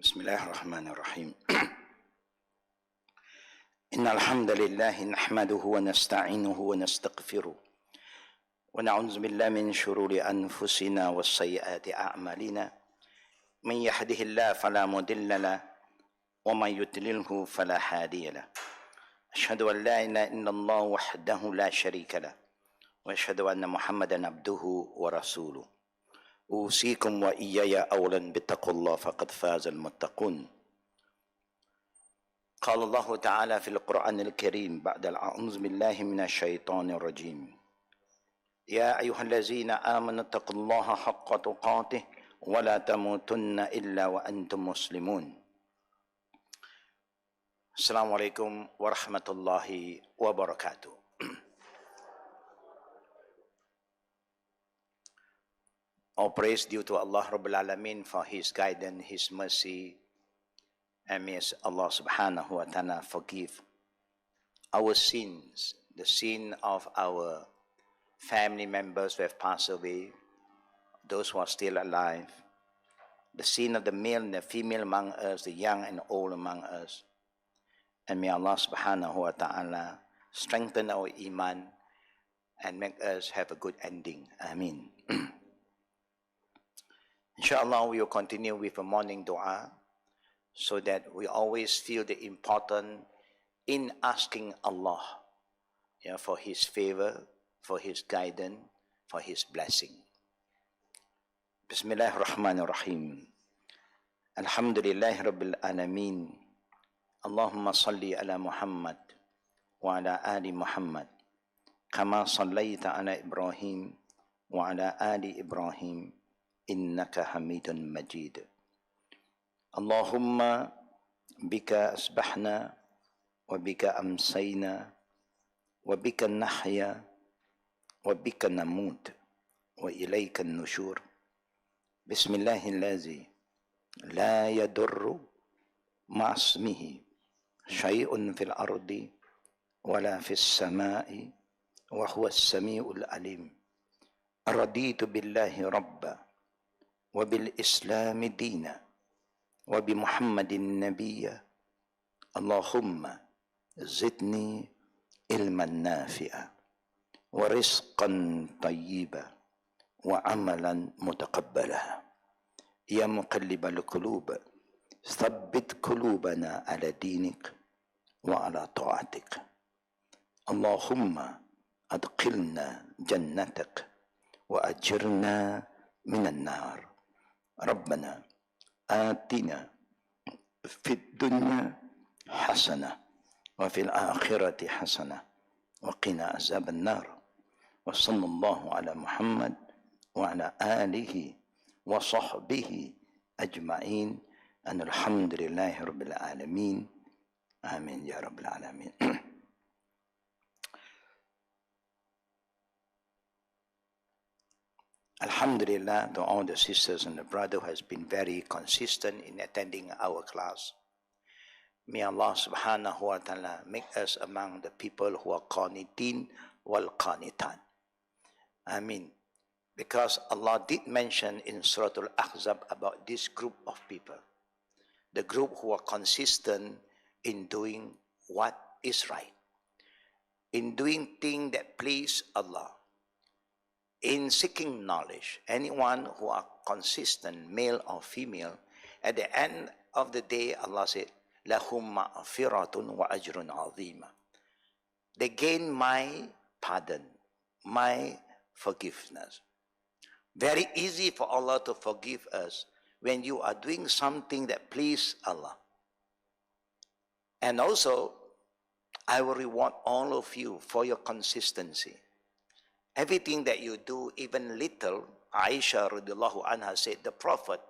بسم الله الرحمن الرحيم إن الحمد لله نحمده ونستعينه ونستغفره ونعوذ بالله من شرور أنفسنا وسيئات أعمالنا من يهده الله فلا مضل له ومن يضلله فلا هادي له أشهد أن لا إله إلا الله وحده لا شريك له وأشهد أن محمدا عبده ورسوله أوصيكم وإياي أولا بتقوى الله فقد فاز المتقون قال الله تعالى في القرآن الكريم بعد أعوذ بالله من الشيطان الرجيم يا أيها الذين آمنوا اتقوا الله حق تقاته ولا تموتن إلا وأنتم مسلمون السلام عليكم ورحمة الله وبركاته. All praise due to Allah Rabbul Alamin for His guidance, His mercy, and may Allah Subhanahu wa Ta'ala forgive our sins, the sin of our family members who have passed away, those who are still alive, the sin of the male and the female among us, the young and old among us. And may Allah Subhanahu wa Ta'ala strengthen our iman and make us have a good ending. Ameen. Inshallah, we will continue with a morning dua so that we always feel the importance in asking Allah for His favor, for His guidance, for His blessing. Bismillahirrahmanirrahim. Alhamdulillahi Rabbil Alameen. Allahumma salli ala Muhammad wa ala ali Muhammad kama sallaita ala Ibrahim wa ala ali Ibrahim إنك حميد مجيد اللهم بك أصبحنا وبك أمسينا وبك نحيا وبك نموت وإليك النشور بسم الله الذي لا يضر مع اسمه شيء في الأرض ولا في السماء وهو السميع العليم رضيت بالله ربا وبالإسلام دينا وبمحمد نبيا اللهم زدني علما نافعا ورزقا طيبا وعملا متقبلا يا مقلب القلوب ثبت قلوبنا على دينك وعلى طاعتك اللهم أدخلنا جنتك وأجرنا من النار ربنا آتنا في الدنيا حسنة وفي الآخرة حسنة وقنا عذاب النار وصلى الله على محمد وعلى آله وصحبه أجمعين أن الحمد لله رب العالمين آمين يا رب العالمين. Alhamdulillah to all the sisters and the brother who has been very consistent in attending our class. May Allah subhanahu wa ta'ala make us among the people who are qanitin wal qanitan. Ameen. Because Allah did mention in Surah Al-Ahzab about this group of people. The group who are consistent in doing what is right. In doing things that please Allah. In seeking knowledge, anyone who are consistent, male or female, at the end of the day, Allah said, "Lahum ma'firatun wa ajrun azima." They gain my pardon, my forgiveness. Very easy for Allah to forgive us when you are doing something that please Allah. And also, I will reward all of you for your consistency. Everything that you do, even little, Aisha radiallahu anha said, the Prophet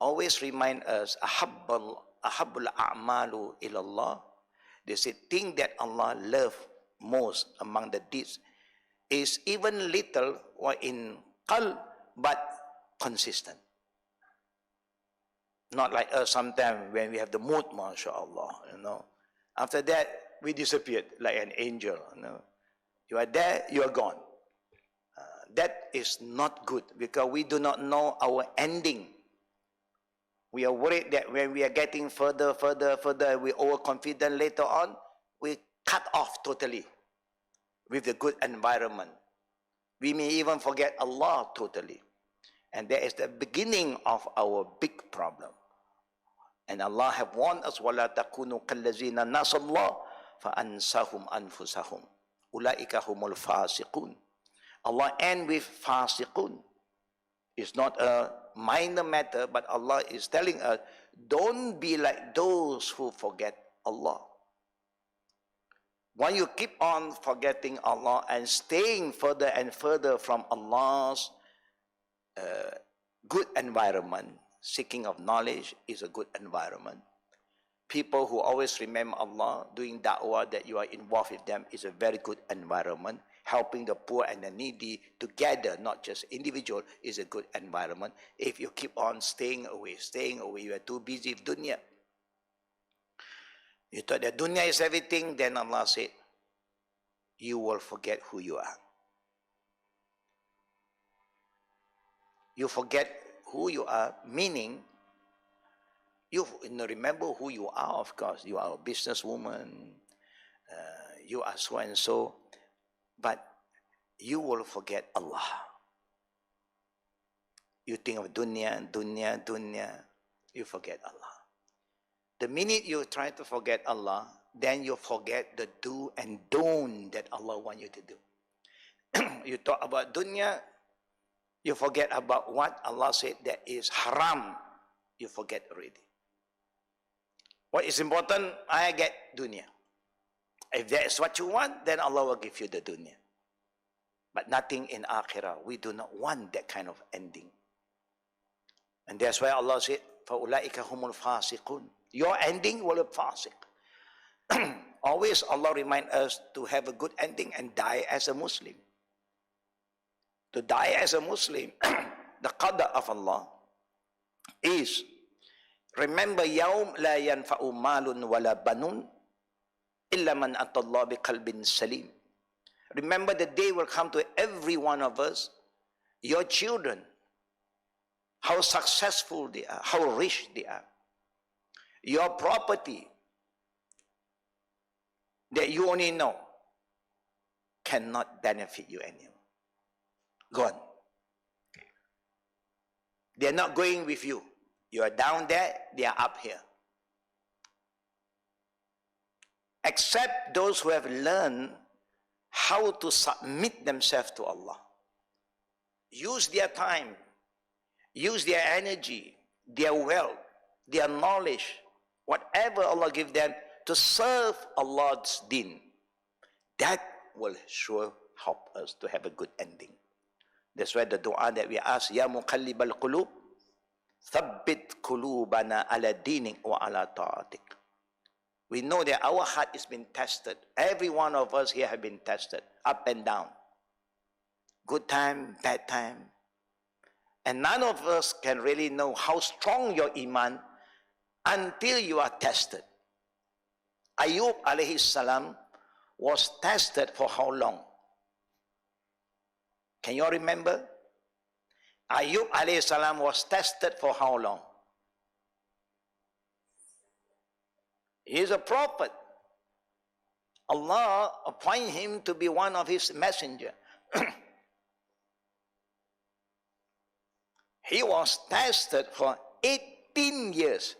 always remind us, ahabbul a'malu ilallah. They said, thing that Allah love most among the deeds is even little or in qalb, but consistent. Not like us sometimes when we have the mood, mashallah, After that, we disappeared like an angel, You are there, you are gone. That is not good because we do not know our ending. We are worried that when we are getting further, we overconfident later on, we cut off totally with the good environment. We may even forget Allah totally. And that is the beginning of our big problem. And Allah have warned us, وَلَا تَكُونُوا كَالَّذِينَ نَسُوا اللَّهَ فَأَنْسَاهُمْ أَنفُسَهُمْ أُولَٰئِكَ هُمُ الْفَاسِقُونَ. Allah end with fasiqun. It's not a minor matter, but Allah is telling us, don't be like those who forget Allah. When you keep on forgetting Allah and staying further and further from Allah's good environment, seeking of knowledge is a good environment. People who always remember Allah, doing da'wah, that you are involved with them, is a very good environment. Helping the poor and the needy together, not just individual, is a good environment. If you keep on staying away, you are too busy with dunya. You thought that dunya is everything, then Allah said, you will forget who you are. You forget who you are, meaning you remember who you are, of course. You are a businesswoman, you are so and so, but you will forget Allah. You think of dunya, you forget Allah. The minute you try to forget Allah, then you forget the do and don't that Allah wants you to do. You talk about dunya, you forget about what Allah said that is haram. You forget already. What is important? I get dunya. If that is what you want, then Allah will give you the dunya. But nothing in akhirah. We do not want that kind of ending. And that's why Allah said, فَأُولَٰئِكَ هُمُ الْفَاسِقُونَ. Your ending will be fasiq. Always Allah remind us to have a good ending and die as a Muslim. To die as a Muslim, the Qada of Allah is, remember, يَوْمْ لَا يَنْفَعُ مَالٌ وَلَا بَنُونَ إِلَّا مَنْ أَتَى اللَّهَ بِقَلْبٍ سَلِيمٍ. Remember, the day will come to every one of us, your children, how successful they are, how rich they are. Your property that you only know cannot benefit you anymore. Gone. They are not going with you. You are down there, they are up here. Except those who have learned how to submit themselves to Allah. Use their time, use their energy, their wealth, their knowledge, whatever Allah give them to serve Allah's deen. That will sure help us to have a good ending. That's why the dua that we ask, Ya muqallibal qulub, thabbit qulubana ala dinik wa ala ta'atik. We know that our heart is being tested. Every one of us here have been tested, up and down. Good time, bad time. And none of us can really know how strong your iman until you are tested. Ayub alayhi salam was tested for how long? Can you all remember? Ayub alayhi salam was tested for how long? He is a prophet. Allah appointed him to be one of his messenger. He was tested for 18 years.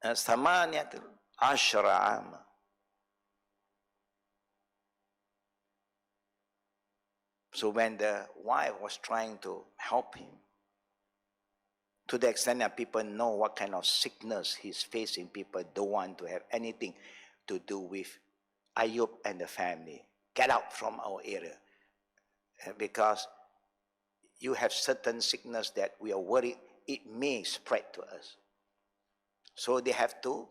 ثمانية عشر عاما. So when the wife was trying to help him, to the extent that people know what kind of sickness he's facing, people don't want to have anything to do with Ayub and the family. Get out from our area. Because you have certain sickness that we are worried it may spread to us. So they have to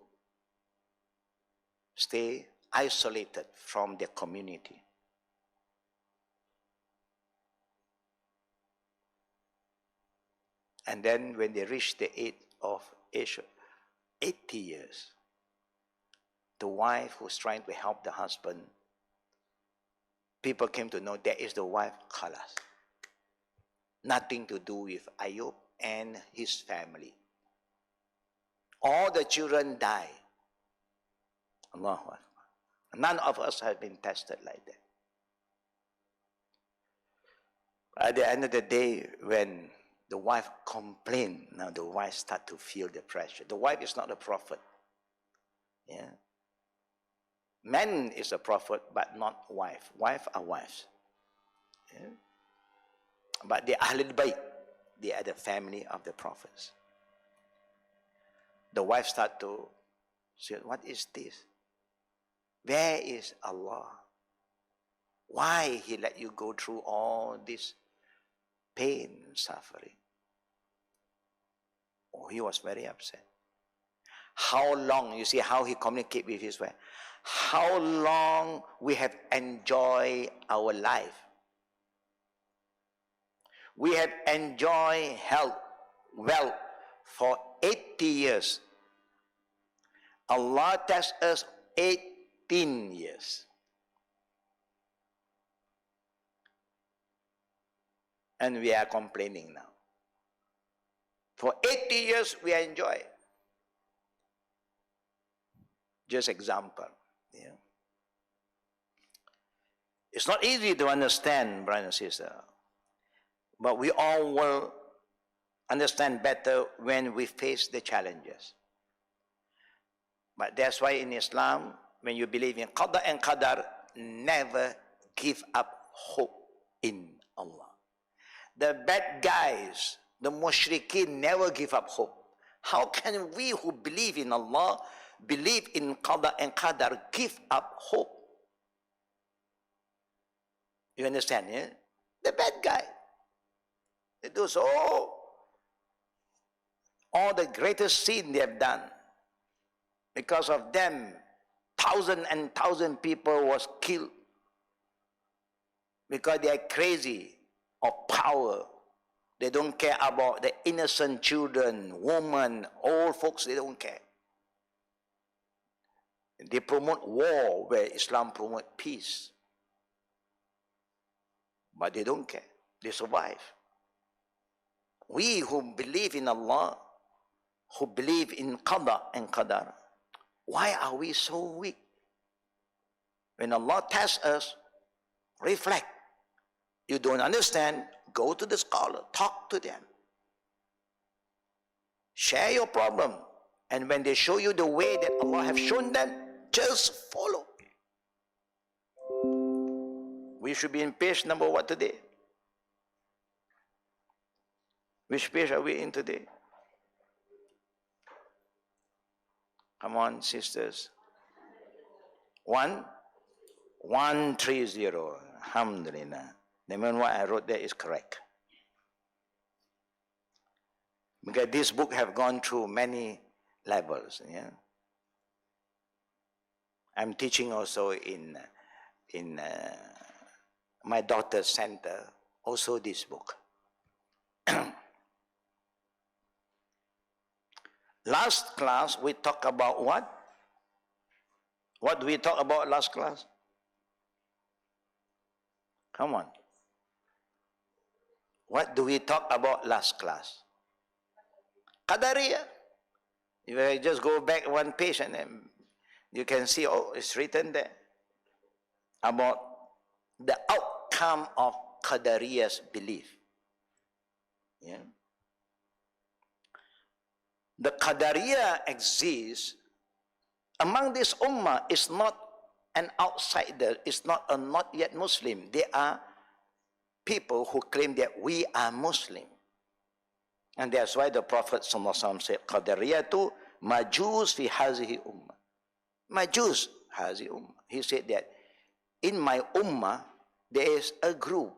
stay isolated from their community. And then when they reach the age of 80 years, the wife who's trying to help the husband, people came to know that is the wife, khalas. nothing to do with Ayub and his family. All the children die. Allahu Akbar. None of us have been tested like that. At the end of the day, when the wife complained, now the wife start to feel the pressure. The wife is not a prophet. Yeah. Man is a prophet, but not wife. Wife are wives. Yeah. But the Ahlul Bayt, they are the family of the prophets. The wife start to say, what is this? Where is Allah? Why He let you go through all this pain and suffering? Oh, he was very upset. How long, you see how he communicates with his wife. How long we have enjoyed our life. We have enjoyed health, wealth for 80 years. Allah tests us 18 years. And we are complaining now. For 80 years we enjoy. Just example. Yeah. It's not easy to understand, brother and sister. But we all will understand better when we face the challenges. But that's why in Islam, when you believe in Qada and Qadr, never give up hope in Allah. The bad guys, the mushrikeen, never give up hope. How can we who believe in Allah, believe in Qada and Qadr, give up hope? You understand, yeah? The bad guy. They do so. All the greatest sin they have done. Because of them, thousand and thousand people was killed. Because they are crazy of power. They don't care about the innocent children, women, old folks, they don't care. They promote war where Islam promotes peace. But they don't care. They survive. We who believe in Allah, who believe in Qada and Qadar, why are we so weak? When Allah tests us, reflect. You don't understand, go to the scholar, talk to them. Share your problem. And when they show you the way that Allah have shown them, just follow. We should be in page number what today? Which page are we in today? Come on, sisters. 130. Alhamdulillah. The mean what I wrote there is correct. Because this book have gone through many levels. Yeah? I'm teaching also in my daughter's center, also this book. Last class, we talked about what? What do we talk about last class? Come on. What do we talk about last class? Qadariyah. If I just go back one page and then you can see, oh, it's written there about the outcome of Qadariyah's belief. Yeah. The Qadariyah exists among this ummah. Is not an outsider, is not a not yet Muslim. They are people who claim that we are Muslim. And that's why the Prophet ﷺ said, Qadariyatu majus fi hazihi ummah. Majus hazihi ummah. He said that in my ummah, there is a group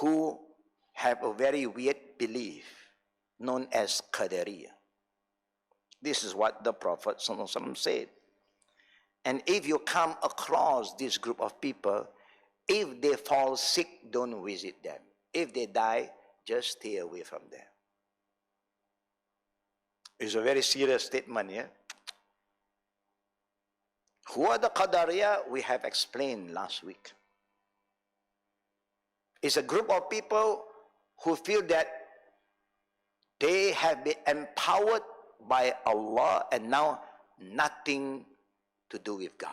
who have a very weird belief known as Qadariyah. This is what the Prophet ﷺ said. And if you come across this group of people, if they fall sick, don't visit them. If they die, just stay away from them. It's a very serious statement here. Who are the Qadariyah? We have explained last week. It's a group of people who feel that they have been empowered by Allah and now nothing to do with God.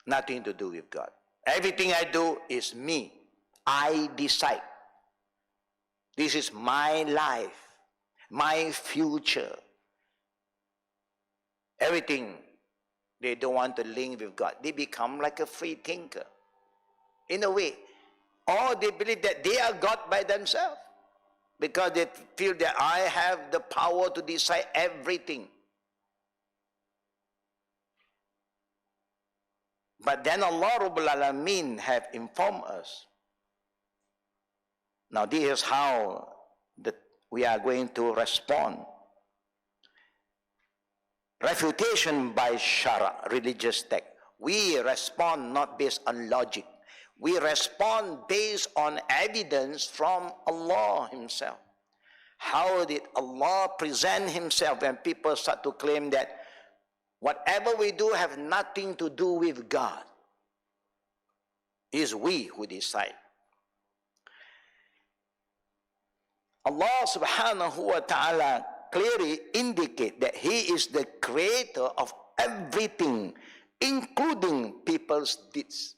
Nothing to do with God. Everything I do is me. I decide. This is my life, my future. Everything. They don't want to link with God. They become like a free thinker. In a way. Or they believe that they are God by themselves. Because they feel that I have the power to decide everything. But then Allah Rabbul Alameen have informed us. Now this is how we are going to respond. Refutation by Shara, religious text. We respond not based on logic. We respond based on evidence from Allah Himself. How did Allah present Himself when people start to claim that whatever we do have nothing to do with God? It's we who decide. Allah subhanahu wa ta'ala clearly indicate that He is the creator of everything, including people's deeds.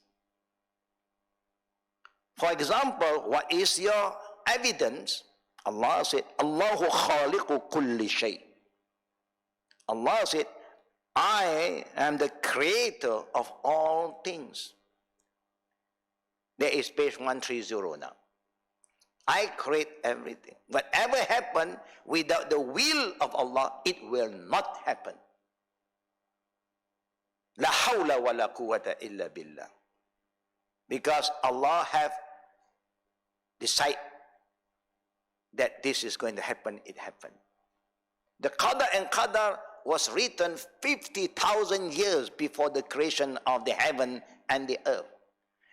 For example, what is your evidence? Allah said, Allahu khaliqu kulli shay. Allah said, I am the creator of all things. There is page 130 now. I create everything. Whatever happens without the will of Allah, it will not happen. La hawla wa la quwwata illa billah. Because Allah have decided that this is going to happen, it happened. The Qada and Qadr was written 50,000 years before the creation of the heaven and the earth.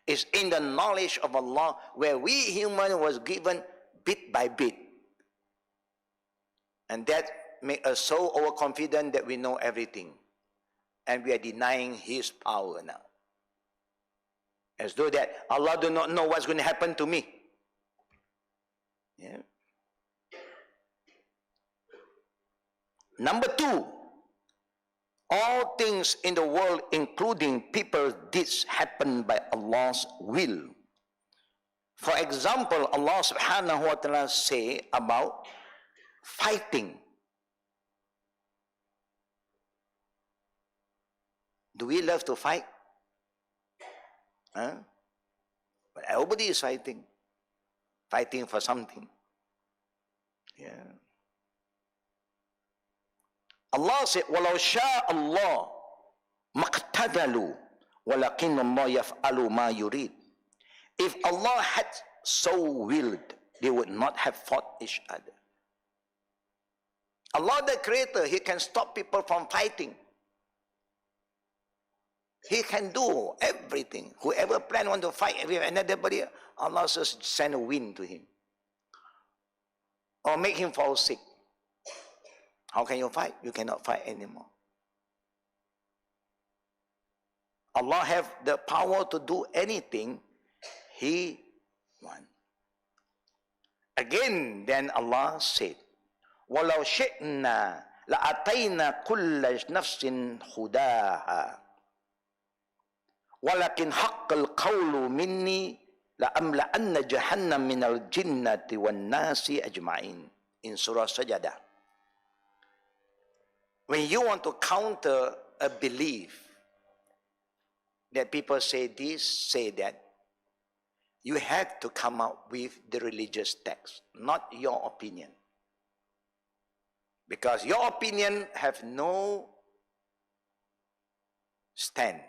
It's in the knowledge of Allah where we human was given bit by bit. And that makes us so overconfident that we know everything. And we are denying His power now. As though that Allah do not know what's going to happen to me. Yeah. Number two, all things in the world, including people's deeds, happen by Allah's will. For example, Allah subhanahu wa ta'ala say about fighting. Do we love to fight? Huh? But everybody is fighting. Fighting for something. Yeah. Allah said, وَلَوْ شَاءَ اللَّهُ مَقْتَدَلُوا وَلَكِنَّ اللَّهَ يَفْعَلُ مَا يُرِيدُ. If Allah had so willed, they would not have fought each other. Allah the Creator, He can stop people from fighting. He can do everything. Whoever plan want to fight with another, Allah just send a wind to him. Or make him fall sick. How can you fight? You cannot fight anymore. Allah have the power to do anything He wants. Again, then Allah said, وَلَوْ شِئْنَا لَأَتَيْنَا كُلَّ نَفْسٍ هُدَاهَا وَلَكِنْ حَقَّ الْقَوْلُ مِنِّي لَأَمْلَأَنَّ جَهَنَّمَ مِنَ الْجِنَّةِ وَالنَّاسِ أَجْمَعِينَ. In Surah Sajadah. When you want to counter a belief that people say this, say that, you have to come up with the religious text, not your opinion. Because your opinion have no stand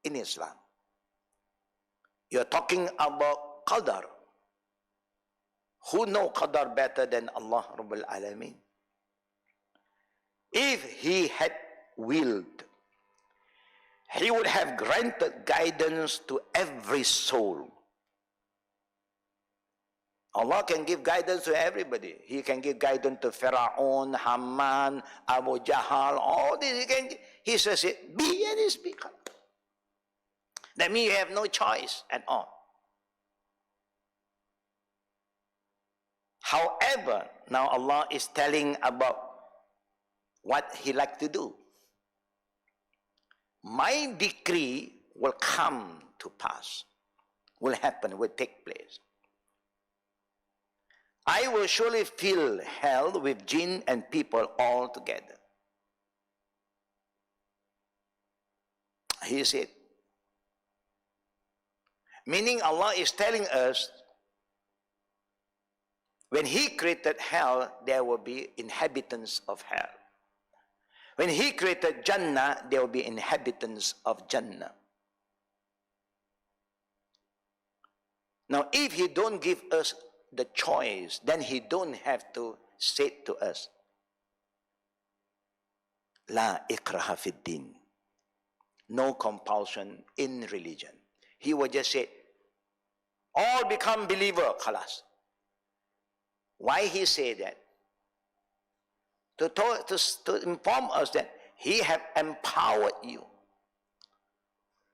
in Islam. You're talking about Qadr. Who know Qadr better than Allah Rabbul Alameen? If He had willed, He would have granted guidance to every soul. Allah can give guidance to everybody. He can give guidance to Pharaoh, Haman, Abu Jahal, all this. He says it, be and it speak. That means you have no choice at all. However, now Allah is telling about what He likes to do. My decree will come to pass, will happen, will take place. I will surely fill hell with jinn and people all together. He said, meaning Allah is telling us, when He created hell, there will be inhabitants of hell. When He created Jannah, there will be inhabitants of Jannah. Now, if He don't give us the choice, then He don't have to say to us, La ikraha fid din. No compulsion in religion. He will just say, all become believer, khalas. Why He say that? To inform us that He have empowered you.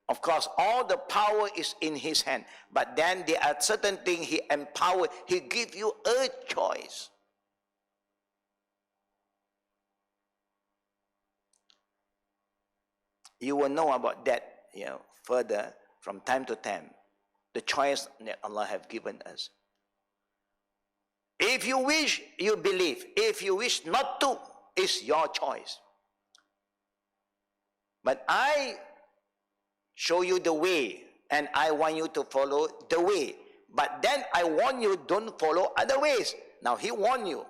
Of course, all the power is in His hand. But then there are certain things He empowered. He give you a choice. You will know about that, further from time to time. The choice that Allah have given us. If you wish, you believe. If you wish not to, it's your choice. But I show you the way, and I want you to follow the way. But then I warn you, don't follow other ways. Now He warned you.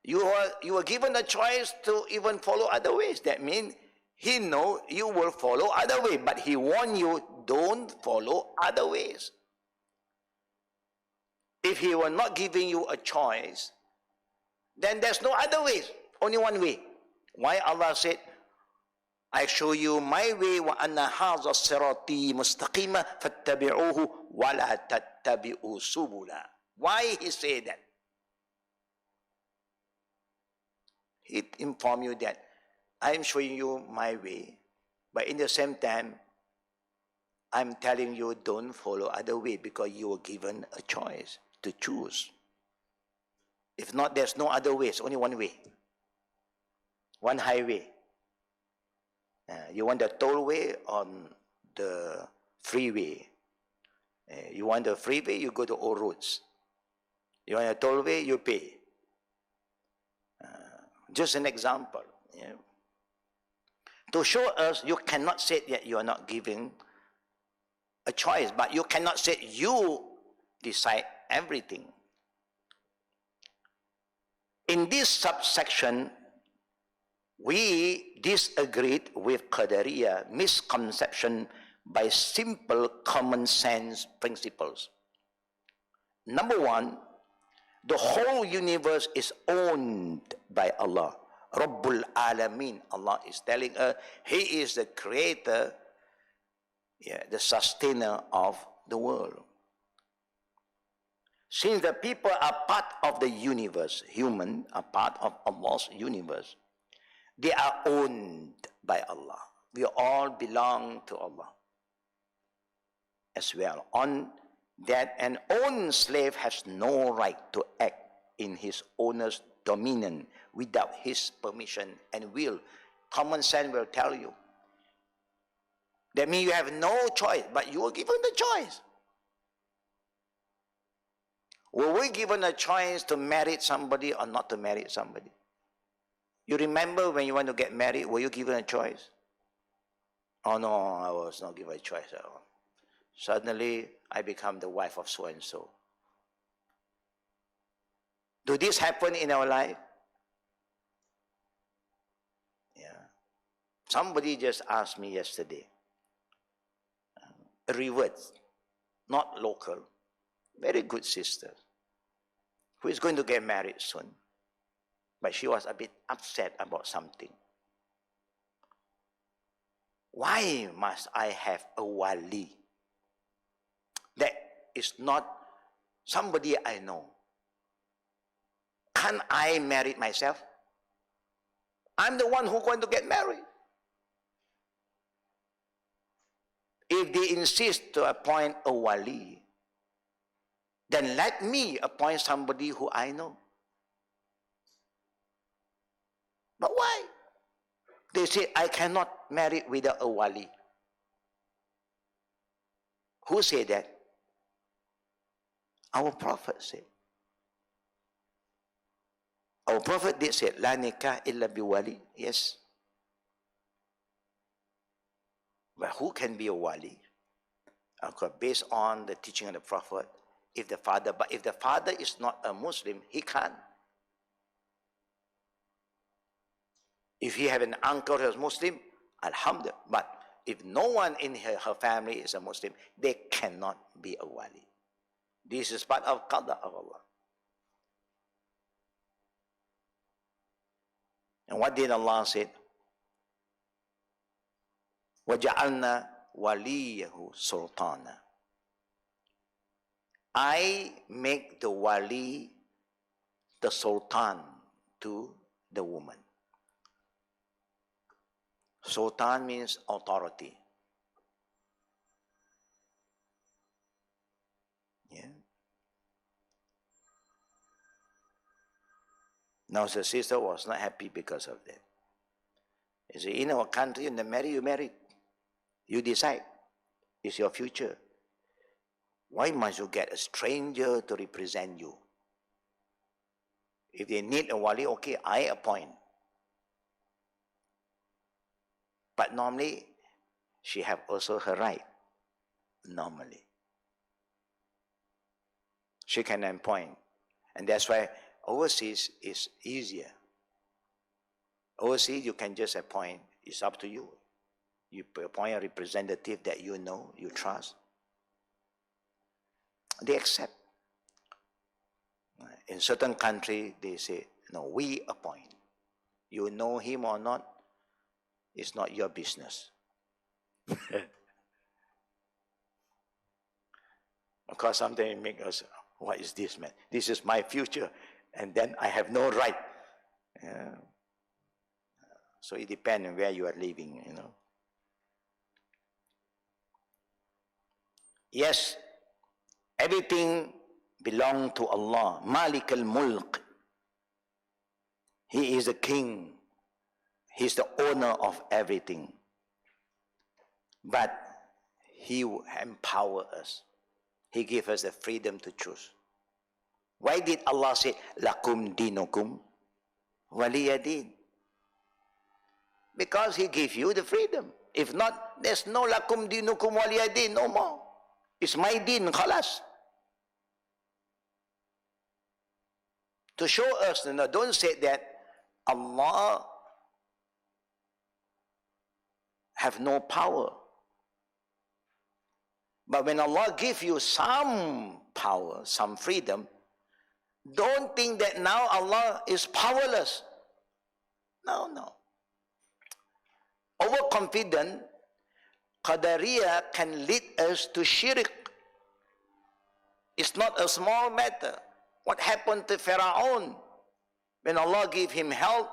You were given a choice to even follow other ways. That means He know you will follow other way, but He warned you, don't follow other ways. If He were not giving you a choice, then there's no other ways, only one way. Why Allah said, I show you my way, wa anna hadha sirati mustaqima fattabi'uhu wa la tattabi'u subula. Why He said that? He informed you that I'm showing you my way, but in the same time, I'm telling you don't follow other way because you were given a choice to choose. If not, there's no other way. It's only one way. One highway. You want the tollway on the freeway. You want the freeway, you go to all roads. You want a tollway, you pay. Just an example. To show us, you cannot say that you are not giving a choice, but you cannot say you decide everything. In this subsection, we disagreed with Qadariya misconception by simple common sense principles. Number one, the whole universe is owned by Allah. Rabbul Alameen. Allah is telling us He is the creator, the sustainer of the world. Since the people are part of the universe, human are part of Allah's universe, they are owned by Allah. We all belong to Allah as well. On that, an owned slave has no right to act in his owner's dominion without his permission and will. Common sense will tell you. That means you have no choice, but you were given the choice. Were we given a choice to marry somebody or not to marry somebody? You remember when you want to get married, were you given a choice? Oh no, I was not given a choice at all. Suddenly, I become the wife of so-and-so. Do this happen in our life? Yeah. Somebody just asked me yesterday, a revert, not local, very good sister, who is going to get married soon. But she was a bit upset about something. Why must I have a wali? That is not somebody I know. Can't I marry myself? I'm the one who's going to get married. If they insist to appoint a wali, then let me appoint somebody who I know. But why? They say, I cannot marry without a wali. Who said that? Our Prophet said. Our Prophet did say, La nikah illa biwali. Yes. But who can be a wali? Okay, based on the teaching of the Prophet, if the father is not a Muslim, he can't. If he have an uncle who is Muslim, alhamdulillah. But if no one in her family is a Muslim, they cannot be a wali. This is part of Qada of Allah. And what did Allah say? وَجَعَلْنَا وَلِيَّهُ سُلْطَانًا. I make the wali the sultan to the woman. Sultan means authority. Yeah. Now the sister was not happy because of that. He said, in our country, you marry, you marry. You decide. It's your future. Why must you get a stranger to represent you? If they need a wali, okay, I appoint. But normally, she have also her right. Normally. She can appoint. And that's why overseas is easier. Overseas, you can just appoint. It's up to you. You appoint a representative that you know, you trust. They accept. In certain countries, they say, no, we appoint. You know him or not, it's not your business. Of course, sometimes it makes us, what is this, man? This is my future, and then I have no right. Yeah. So it depends on where you are living, you know. Yes, everything belongs to Allah. Malik al-Mulk. He is the king. He is the owner of everything. But He empowers us. He gives us the freedom to choose. Why did Allah say, Lakum dinukum waliyadin? Because He gives you the freedom. If not, there's no lakum dinukum waliyadin, no more. It's my din, khalas. To show us, no, don't say that Allah have no power. But when Allah gives you some power, some freedom, don't think that now Allah is powerless. No, no. Overconfident, Qadariya can lead us to shirk. It's not a small matter. What happened to Pharaoh? When Allah gave him help,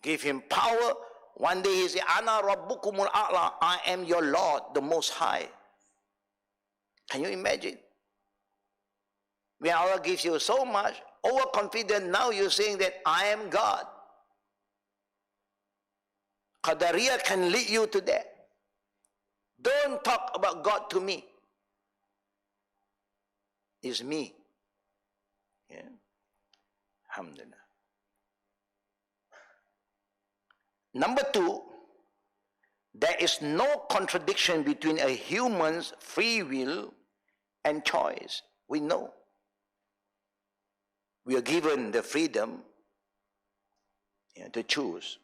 gave him power, one day he said, Ana Rabbukumul A'la, I am your Lord, the Most High. Can you imagine? When Allah gives you so much, overconfident, now you're saying that I am God. Qadariya can lead you to that. Don't talk about God to me. It's me. Yeah. Alhamdulillah. Number two, there is no contradiction between a human's free will and choice. We know. We are given the freedom, to choose.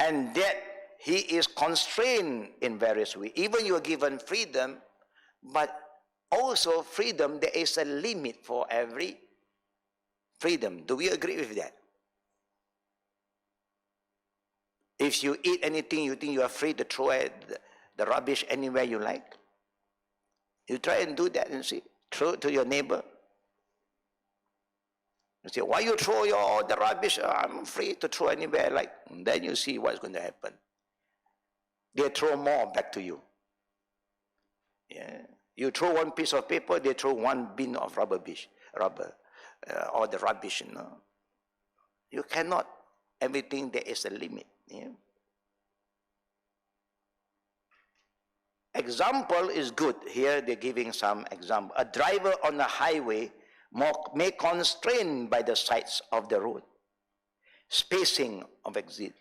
And that he is constrained in various ways. Even you are given freedom, but also freedom, there is a limit for every freedom. Do we agree with that? If you eat anything, you think you are free to throw the rubbish anywhere you like. You try and do that and see. Throw it to your neighbor. You say, why you throw the rubbish? I'm free to throw anywhere I like. And then you see what's going to happen. They throw more back to you. Yeah. You throw one piece of paper, they throw one bin of rubber, or the rubbish. You cannot. Everything there is a limit. Yeah. Example is good. Here they're giving some example. A driver on a highway may constrain by the sides of the road, spacing of exit,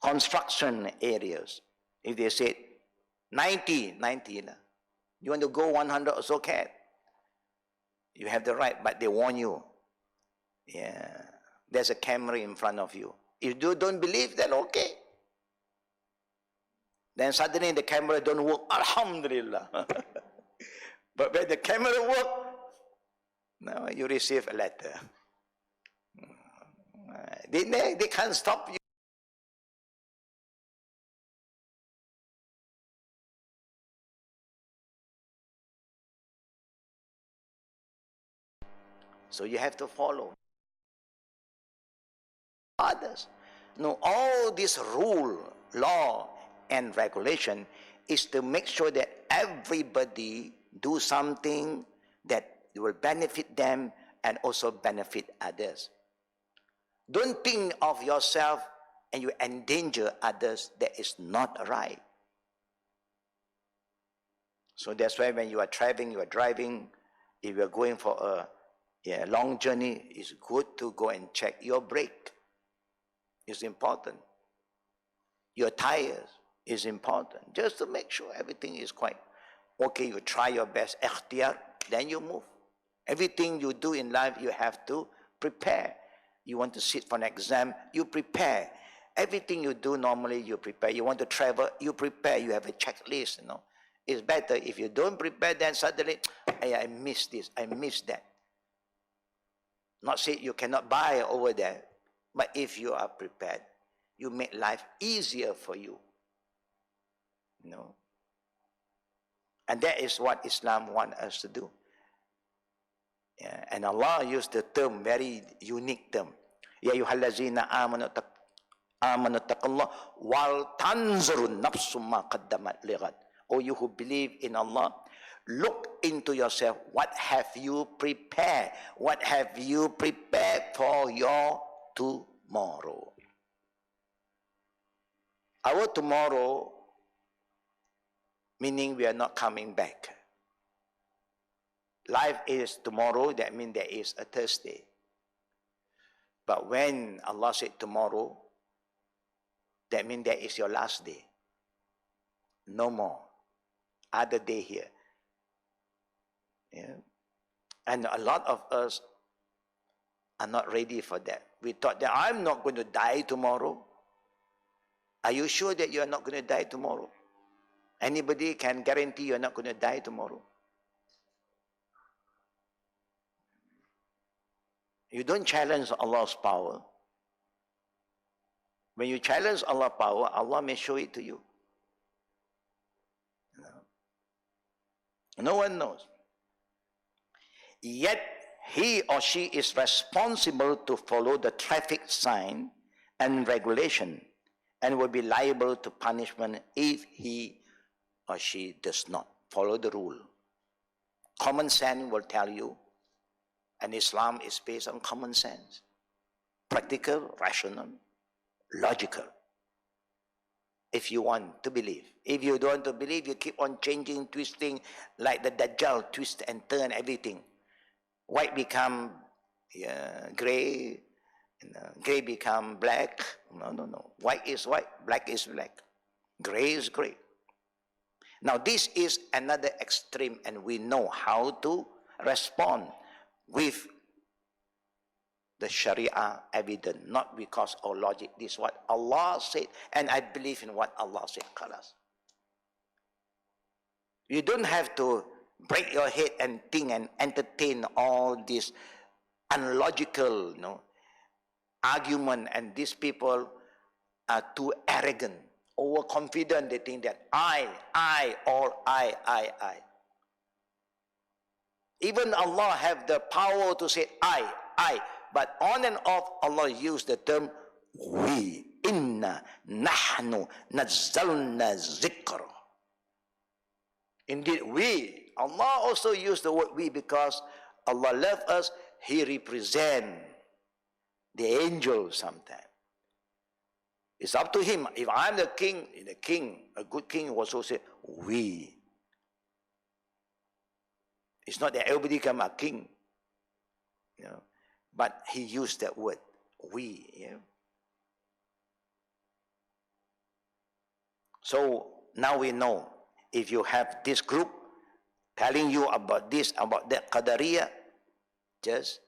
construction areas. If they say 90, you want to go 100 also can. You have the right, but they warn you. Yeah, there's a camera in front of you. If you don't believe, then okay. Then suddenly the camera don't work. Alhamdulillah. But when the camera work, now you receive a letter. They can't stop you. So you have to follow others. No, all this rule, law, and regulation is to make sure that everybody do something that will benefit them and also benefit others. Don't think of yourself and you endanger others. That is not right. So that's why when you are traveling, you are driving, if you are going for a long journey, it's good to go and check your brake. It's important. Your tires is important. Just to make sure everything is quite okay. You try your best, ikhtiyar, then you move. Everything you do in life, you have to prepare. You want to sit for an exam, you prepare. Everything you do normally, you prepare. You want to travel, you prepare. You have a checklist, It's better if you don't prepare, then suddenly, I miss this, I miss that. Not say you cannot buy over there, but if you are prepared, you make life easier for you. And that is what Islam wants us to do. Yeah. And Allah used the term, very unique term. Ya ayyuhallazina amanu taqullah wal tanzurun nafsum ma qaddamat lighad. O you who believe in Allah, look into yourself. What have you prepared? What have you prepared for your tomorrow? Our tomorrow, meaning we are not coming back. Life is tomorrow, that means there is a Thursday. But when Allah said tomorrow, that means there is your last day. No more. Other day here. Yeah. And a lot of us are not ready for that. We thought that I'm not going to die tomorrow. Are you sure that you are not going to die tomorrow? Anybody can guarantee you're not going to die tomorrow? You don't challenge Allah's power. When you challenge Allah's power, Allah may show it to you. No one knows. Yet, he or she is responsible to follow the traffic sign and regulation and will be liable to punishment if he or she does not follow the rule. Common sense will tell you, and Islam is based on common sense. Practical, rational, logical. If you want to believe. If you don't want to believe, you keep on changing, twisting, like the Dajjal, twist and turn everything. White become gray, gray become black. No. White is white, black is black. Gray is gray. Now this is another extreme, and we know how to respond with the Sharia evidence, not because of logic. This is what Allah said, and I believe in what Allah said. Khalas. You don't have to break your head and think and entertain all this unlogical argument, and these people are too arrogant, overconfident. They think that I. Even Allah have the power to say I, but on and off Allah used the term we. Inna nahnu nazzalna zikr. Indeed, we Allah also used the word we because Allah loves us. He represents the angels sometimes. It's up to him. If I'm the king, a good king will also say, we. It's not that everybody become a king, you know, but he used that word, we. You know? So now we know, if you have this group telling you about this, about that Qadariyah, just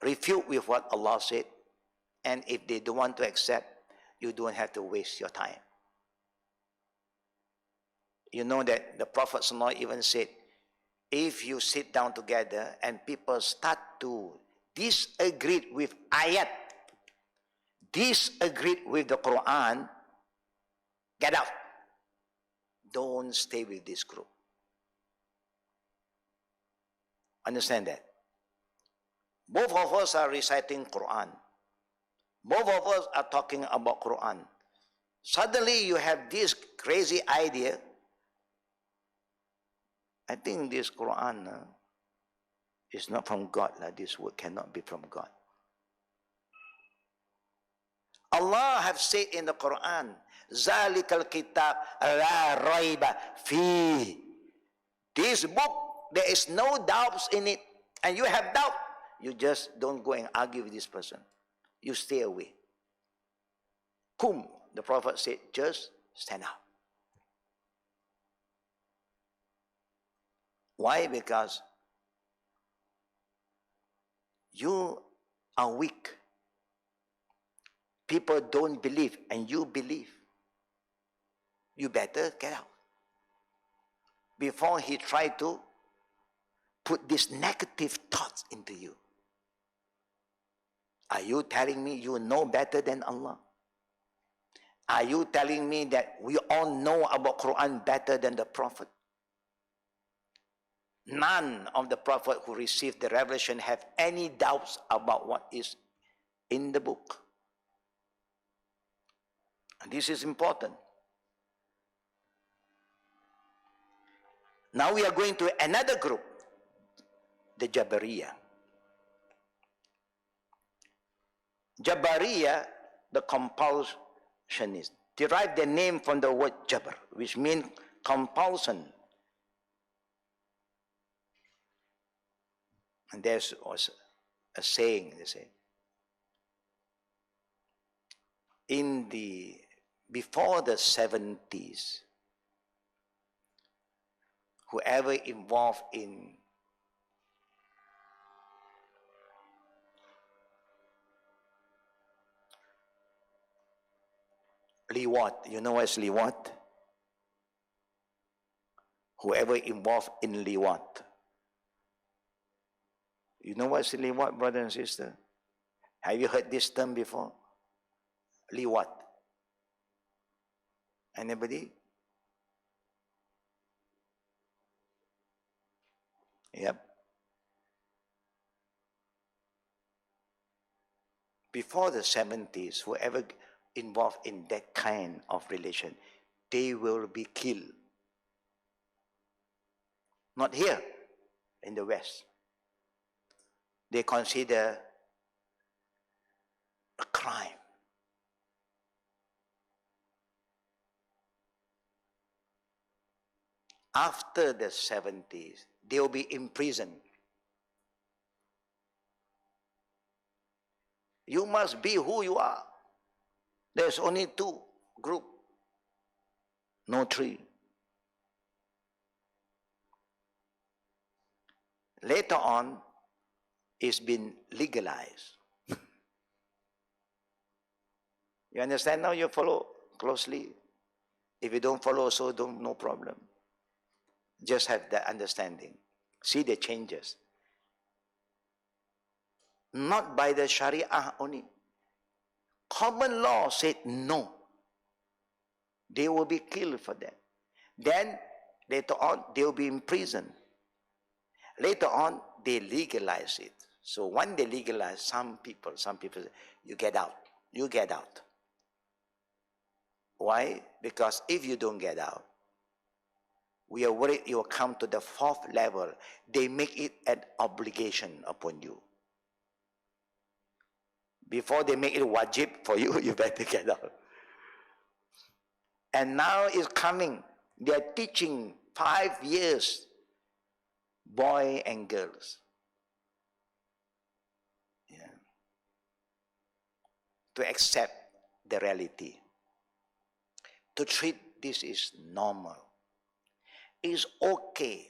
refute with what Allah said. And if they don't want to accept, you don't have to waste your time. You know that the Prophet ﷺ even said, if you sit down together and people start to disagree with ayat, disagree with the Quran, get out. Don't stay with this group. Understand that? Both of us are reciting Quran. Both of us are talking about Quran. Suddenly you have this crazy idea. I think this Quran is not from God. This word cannot be from God. Allah have said in the Quran, Zalikal kitab la raiba fi. This book, there is no doubts in it. And you have doubt, you just don't go and argue with this person. You stay away. Kum, the Prophet said, just stand up. Why? Because you are weak. People don't believe and you believe. You better get out. Before he tried to put these negative thoughts into you. Are you telling me you know better than Allah? Are you telling me that we all know about Quran better than the Prophet? None of the Prophet who received the revelation have any doubts about what is in the book. And this is important. Now we are going to another group, the Jabariyah. Jabariyah, the compulsionists, derived their name from the word Jabr, which means compulsion. And there's also a saying, they say, before the 70s, whoever involved in liwat, you know what's liwat? Whoever involved in liwat. You know what's liwat, brother and sister? Have you heard this term before? Liwat. Anybody? Yep. Before the 70s, whoever involved in that kind of relation, they will be killed. Not here, in the West. They consider a crime. After the 70s, they will be imprisoned. You must be who you are. There's only two groups, no three. Later on, it's been legalized. You understand now? You follow closely. If you don't follow, so no problem. Just have that understanding. See the changes. Not by the Sharia only. Common law said no. They will be killed for that. Then, later on, they will be imprisoned. Later on, they legalize it. So when they legalize, some people say, you get out. You get out. Why? Because if you don't get out, we are worried you will come to the fourth level. They make it an obligation upon you. Before they make it wajib for you, you better get out. And now it's coming. They are teaching 5 years, boy and girls. Yeah. To accept the reality. To treat this is normal. It's okay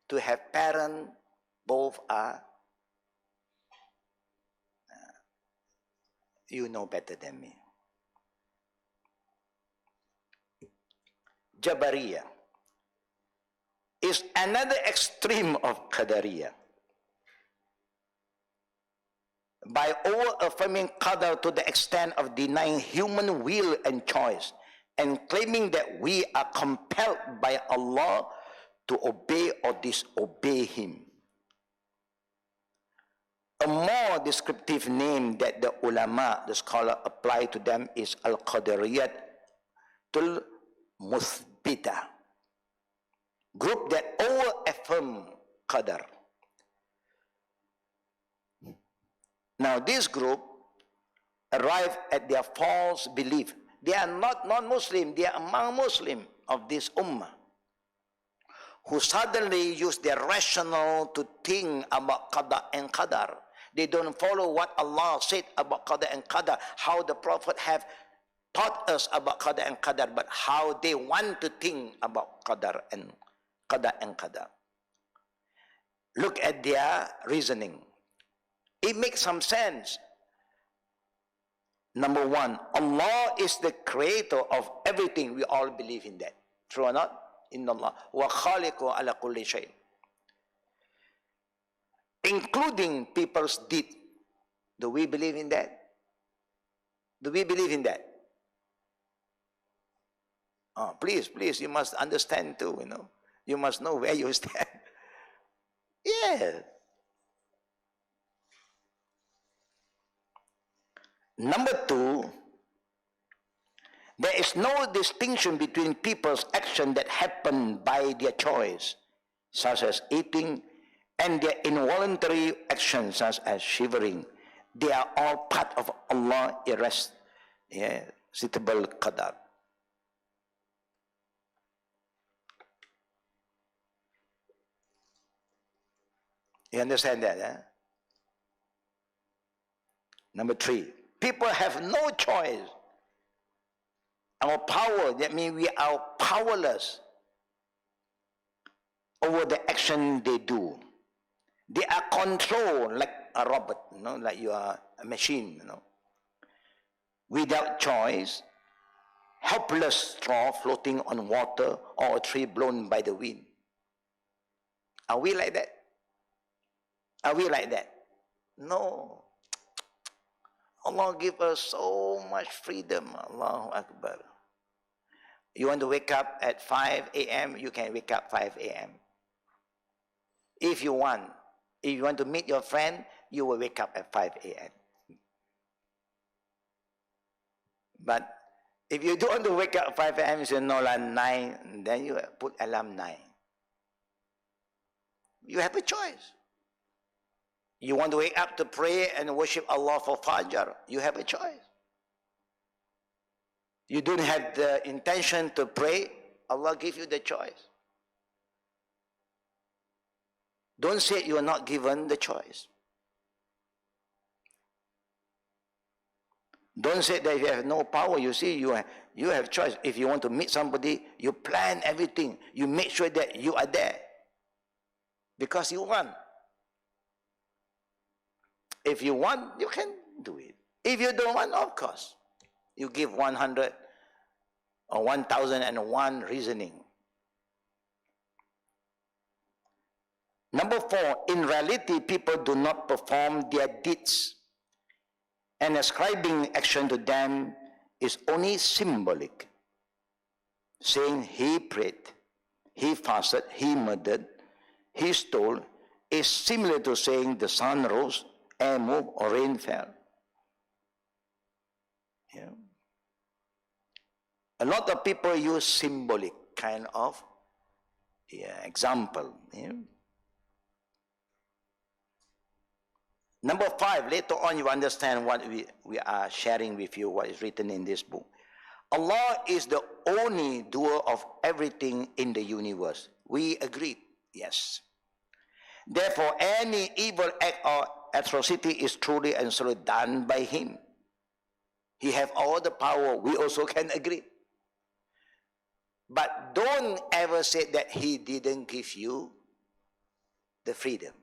to have parents, both are, you know better than me. Jabariya is another extreme of Qadariyah. By over-affirming Qadr to the extent of denying human will and choice and claiming that we are compelled by Allah to obey or disobey Him. A more descriptive name that the ulama, the scholar, apply to them is Al-Qadariyat tul Musbita, group that over-affirm Qadr. Now this group arrive at their false belief. They are not non-Muslim, they are among Muslims of this ummah, who suddenly use their rational to think about Qada and Qadar. They don't follow what Allah said about Qada and Qadar, how the Prophet have taught us about Qada and Qadar, but how they want to think about Qadar and Qada and Qadar. Look at their reasoning. It makes some sense. Number one, Allah is the creator of everything. We all believe in that. True or not? Inna Allah wa khaliqu ala kulli shay. Including people's deed. Do we believe in that? Do we believe in that? Oh, please, you must understand too, you know. You must know where you stand. Yeah. Number two, there is no distinction between people's action that happen by their choice, such as eating, and their involuntary actions, such as shivering. They are all part of Allah's irresistible qadar. You understand that? Eh? Number three, people have no choice. Our power, that means we are powerless over the action they do. They are controlled like a robot, you know, like you are a machine, you know. Without choice, helpless straw floating on water or a tree blown by the wind. Are we like that? Are we like that? No. Allah give us so much freedom. Allahu Akbar. You want to wake up at 5 a.m., you can wake up 5 a.m. If you want. If you want to meet your friend, you will wake up at 5 a.m. But if you don't want to wake up at 5 a.m., you say, no, like 9, then you put alarm 9. You have a choice. You want to wake up to pray and worship Allah for Fajr, you have a choice. You don't have the intention to pray, Allah give you the choice. Don't say you are not given the choice. Don't say that you have no power. You see, you have choice. If you want to meet somebody, you plan everything. You make sure that you are there. Because you want. If you want, you can do it. If you don't want, of course, you give 100 or 1001 reasoning. Number four, in reality, people do not perform their deeds, and ascribing action to them is only symbolic. Saying he prayed, he fasted, he murdered, he stole, is similar to saying the sun rose, air moved, or rain fell. Yeah. A lot of people use symbolic kind of example. Number 5, later on you understand what we are sharing with you, what is written in this book. Allah is the only doer of everything in the universe. We agreed, yes. Therefore, any evil act or atrocity is truly and solely done by Him. He has all the power. We also can agree. But don't ever say that He didn't give you the freedom.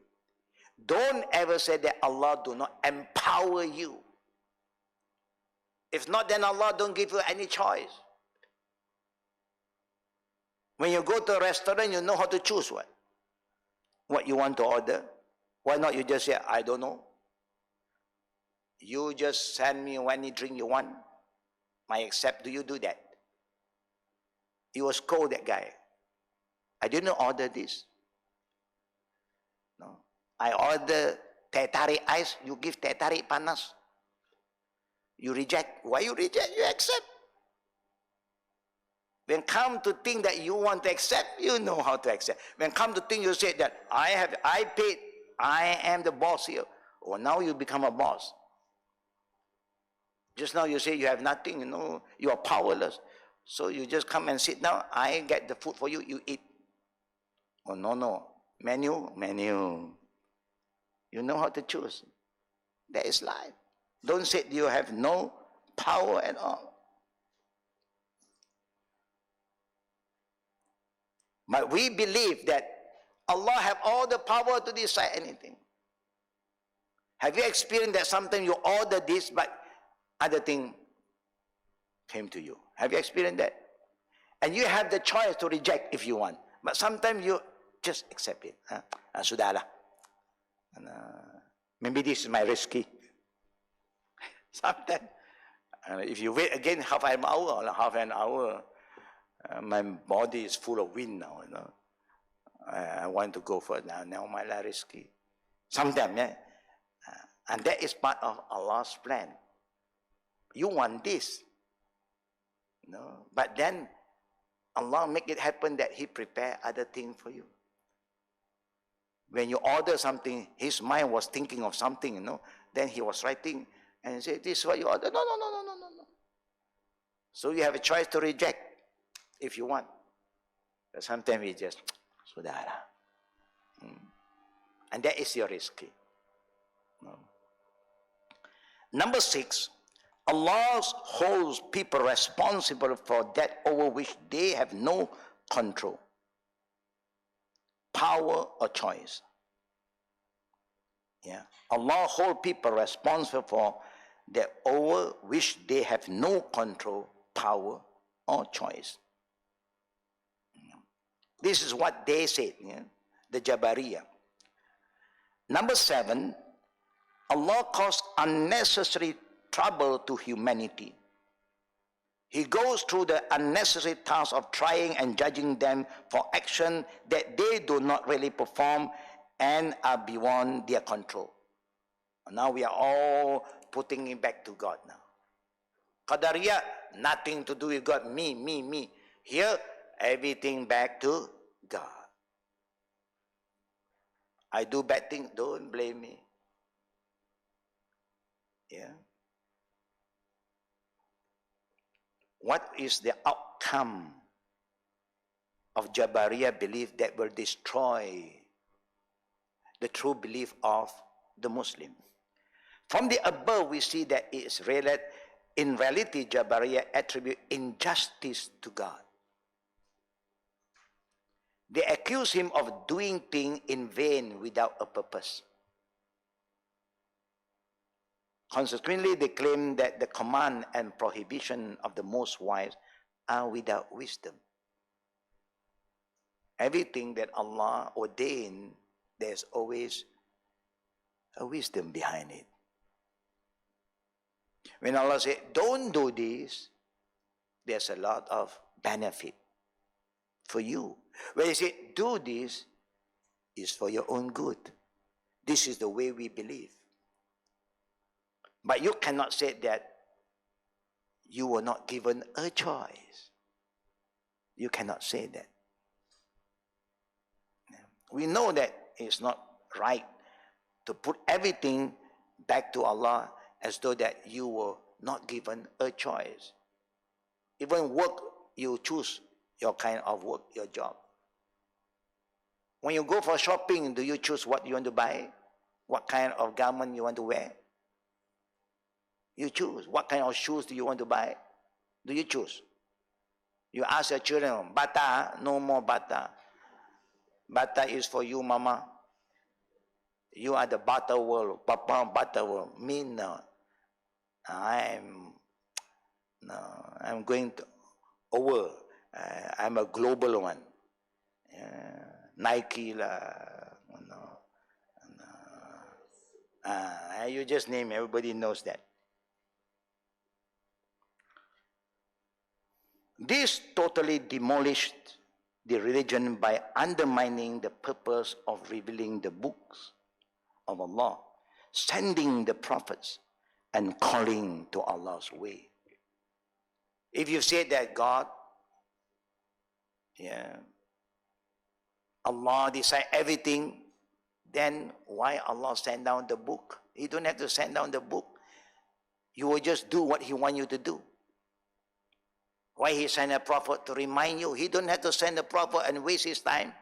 Don't ever say that Allah do not empower you. If not, then Allah don't give you any choice. When you go to a restaurant, you know how to choose what you want to order. Why not you just say, I don't know. You just send me any drink you want. I accept. Do you do that? You will scold that guy. I didn't order this. No. I order teh tarik ice. You give teh tarik panas. You reject. Why you reject? You accept. When come to think that you want to accept, you know how to accept. When come to think you say that I paid, I am the boss here. Or now you become a boss. Just now you say you have nothing, you are powerless. So you just come and sit down, I get the food for you, you eat. Oh no. Menu. You know how to choose. That is life. Don't say you have no power at all. But we believe that Allah have all the power to decide anything. Have you experienced that sometimes you order this, but other thing came to you? Have you experienced that? And you have the choice to reject if you want. But sometimes you just accept it. Sudahlah. Maybe this is my risky. Sometimes, if you wait again half an hour, my body is full of wind now. I want to go for it now. Now my life risky. Sometimes, and that is part of Allah's plan. You want this, but then Allah make it happen that He prepare other things for you. When you order something, His mind was thinking of something, then He was writing and say, this is what you order. No. So you have a choice to reject if you want. But sometimes we just, sudahlah. And that is your risky. Number 6, Allah holds people responsible for that over which they have no control, power, or choice. Allah holds people responsible for that over which they have no control, power, or choice. This is what they said, the Jabariyah. Number 7, Allah caused unnecessary trouble to humanity. He goes through the unnecessary task of trying and judging them for action that they do not really perform and are beyond their control. Now we are all putting it back to God now. Qadariyah, nothing to do with God. Me. Here, everything back to God. I do bad things, don't blame me. What is the outcome of Jabariyah belief that will destroy the true belief of the Muslim? From the above, we see that it is in reality, Jabariyah attribute injustice to God. They accuse Him of doing things in vain without a purpose. Consequently, they claim that the command and prohibition of the Most Wise are without wisdom. Everything that Allah ordained, there's always a wisdom behind it. When Allah says, don't do this, there's a lot of benefit for you. When He says, do this, it's for your own good. This is the way we believe. But you cannot say that you were not given a choice. You cannot say that. We know that it's not right to put everything back to Allah as though that you were not given a choice. Even work, you choose your kind of work, your job. When you go for shopping, do you choose what you want to buy? What kind of garment you want to wear? You choose. What kind of shoes do you want to buy? Do you choose? You ask your children, bata, no more bata. Bata is for you, mama. You are the butter world, papa butter world. Me, no. I'm going to over. I'm a global one. Nike you just name it, everybody knows that. This totally demolished the religion by undermining the purpose of revealing the books of Allah, sending the prophets, and calling to Allah's way. If you say that God, Allah decide everything, then why Allah send down the book? He don't have to send down the book. You will just do what He wants you to do. Why He sent a prophet to remind you? He don't have to send a prophet and waste his time.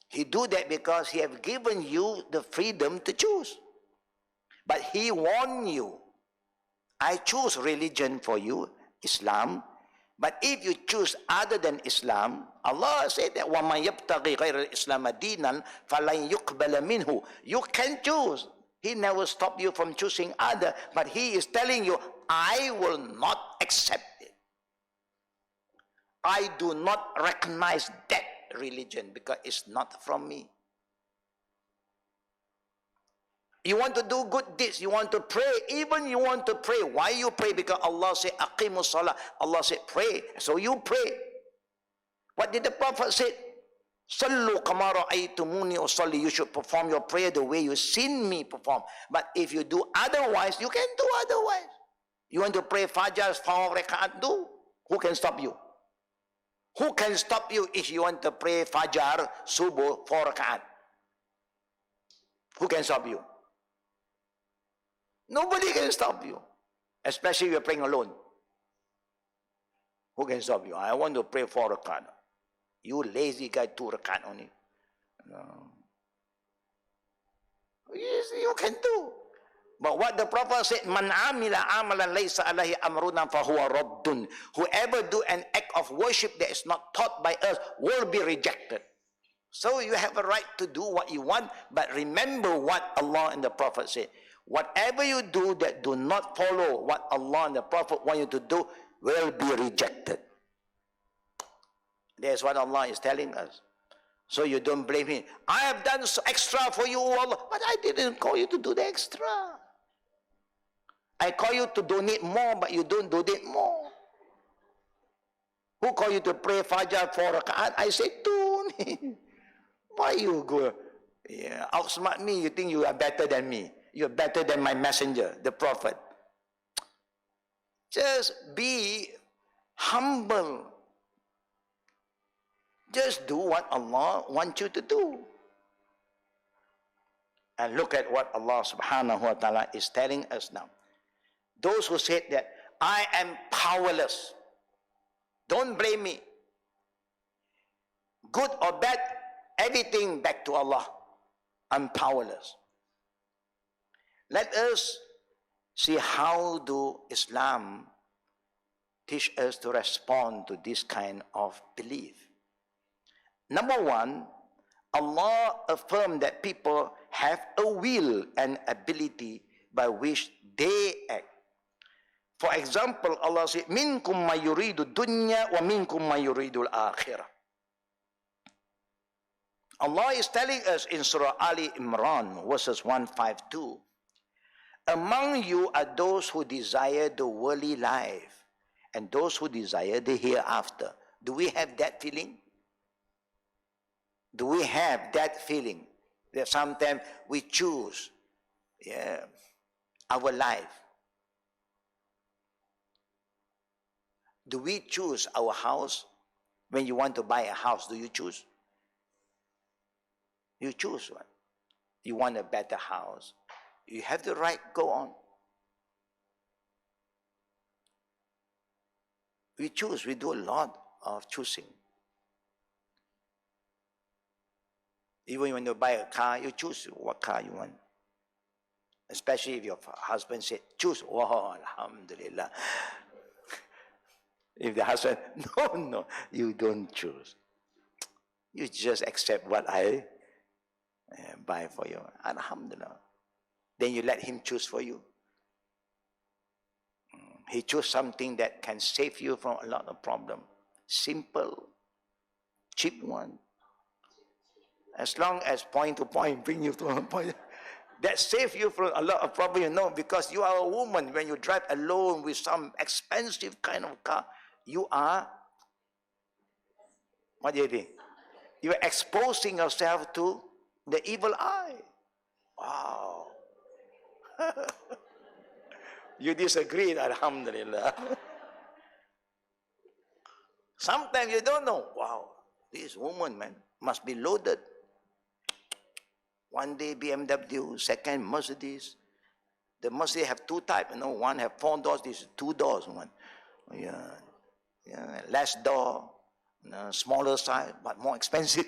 He do that because He have given you the freedom to choose. But He warned you, I choose religion for you, Islam. But if you choose other than Islam, Allah said that وَمَنْ يَبْتَغِي غَيْرَ الْإِسْلَامَ دِينًا فَلَنْ يُقْبَلَ مِنْهُ. You can choose. He never stopped you from choosing other, but He is telling you, I will not accept it. I do not recognize that religion because it's not from me. You want to do good deeds, you want to pray, even you want to pray. Why you pray? Because Allah said, Aqimus Salah. Allah said, pray. So you pray. What did the Prophet say? Sallu kama ra'aytumuni usalli. You should perform your prayer the way you seen me perform. But if you do otherwise, you can do otherwise. You want to pray Fajr 4 rakaat, do. Who can stop you? Who can stop you if you want to pray Fajr, Subuh 4 rakaat? Who can stop you? Nobody can stop you. Especially if you're praying alone. Who can stop you? I want to pray 4 rakaat. You lazy guy, 2 rakaat only. No. Yes, you can do. But what the Prophet said, Man amila amalan laysa alayhi amruna fahuwa raddun. Whoever do an act of worship that is not taught by us will be rejected. So you have a right to do what you want, but remember what Allah and the Prophet said. Whatever you do that do not follow what Allah and the Prophet want you to do will be rejected. That's what Allah is telling us. So you don't blame Him. I have done extra for you, Allah, but I didn't call you to do the extra. I call you to donate more, but you don't donate more. Who call you to pray Fajr 4 rakaat? I say, don't. Why you go outsmart me? You think you are better than me. You are better than my messenger, the Prophet. Just be humble. Just do what Allah wants you to do. And look at what Allah subhanahu wa ta'ala is telling us now. Those who said that, I am powerless. Don't blame me. Good or bad, everything back to Allah. I'm powerless. Let us see how do Islam teach us to respond to this kind of belief. Number one, Allah affirmed that people have a will and ability by which they act. For example, Allah said, Minkum ma yuridu dunya wa minkum ma yuridu al-akhirah. Allah is telling us in Surah Ali Imran, verses 152, among you are those who desire the worldly life and those who desire the hereafter. Do we have that feeling? Do we have that feeling that sometimes we choose our life? Do we choose our house? When you want to buy a house, do you choose? You choose one. You want a better house. You have the right, go on. We choose, we do a lot of choosing. Even when you buy a car, you choose what car you want. Especially if your husband said, choose. Oh, alhamdulillah. If the husband, no, you don't choose. You just accept what I buy for you. Alhamdulillah. Then you let him choose for you. He chose something that can save you from a lot of problems. Simple, cheap one. As long as point to point, bring you to a point. That saves you from a lot of problems, because you are a woman. When you drive alone with some expensive kind of car, you are, what do you think? You are exposing yourself to the evil eye. Wow. You disagree, alhamdulillah. Sometimes you don't know. Wow, this woman, man, must be loaded. One day BMW, second Mercedes. The Mercedes have two types, one have 4 doors, this is 2 doors, one. Yeah, less door, smaller size, but more expensive.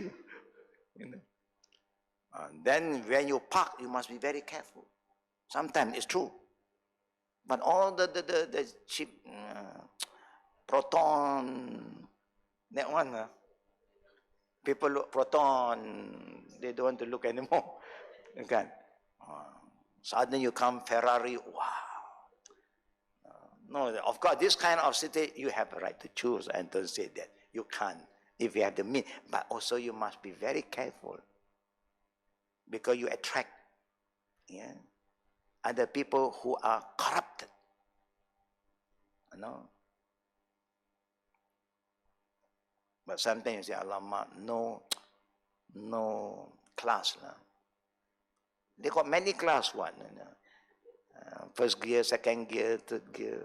And then when you park, you must be very careful. Sometimes it's true. But all the cheap Proton, that one, people look Proton, they don't want to look anymore. Okay. Suddenly you come Ferrari, wow. No, of course, this kind of city, you have a right to choose, and don't say that. You can't, if you have the means. But also you must be very careful, because you attract other people who are corrupted. But sometimes you say, Alamak, no class. They got many class one. First gear, second gear, third gear.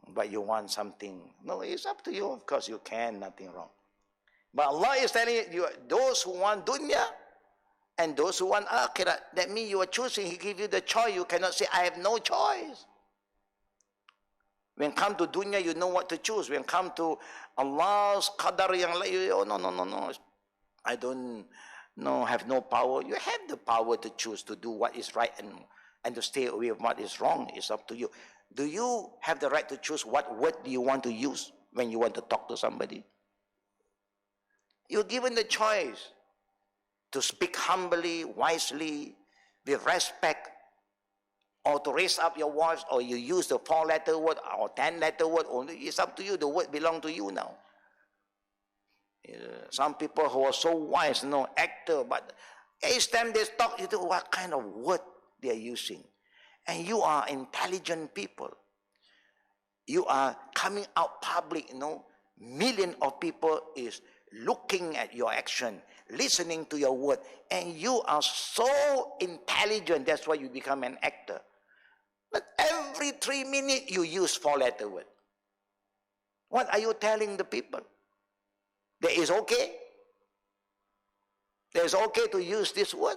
But you want something. No, it's up to you. Of course, you can, nothing wrong. But Allah is telling you, those who want dunya and those who want akhirah, that means you are choosing. He gives you the choice. You cannot say, I have no choice. When come to dunya, you know what to choose. When come to Allah's Qadr, no. I don't have no power. You have the power to choose to do what is right and to stay away from what is wrong. It's up to you. Do you have the right to choose what word do you want to use when you want to talk to somebody? You're given the choice to speak humbly, wisely, with respect, or to raise up your voice, or you use the 4-letter word or 10-letter word only. It's up to you. The word belongs to you now. Some people who are so wise, actor, but each time they talk, you know what kind of word they are using. And you are intelligent people. You are coming out public, millions of people is looking at your action, listening to your word, and you are so intelligent, that's why you become an actor. But every 3 minutes you use 4-letter word. What are you telling the people? That is okay? That is okay to use this word?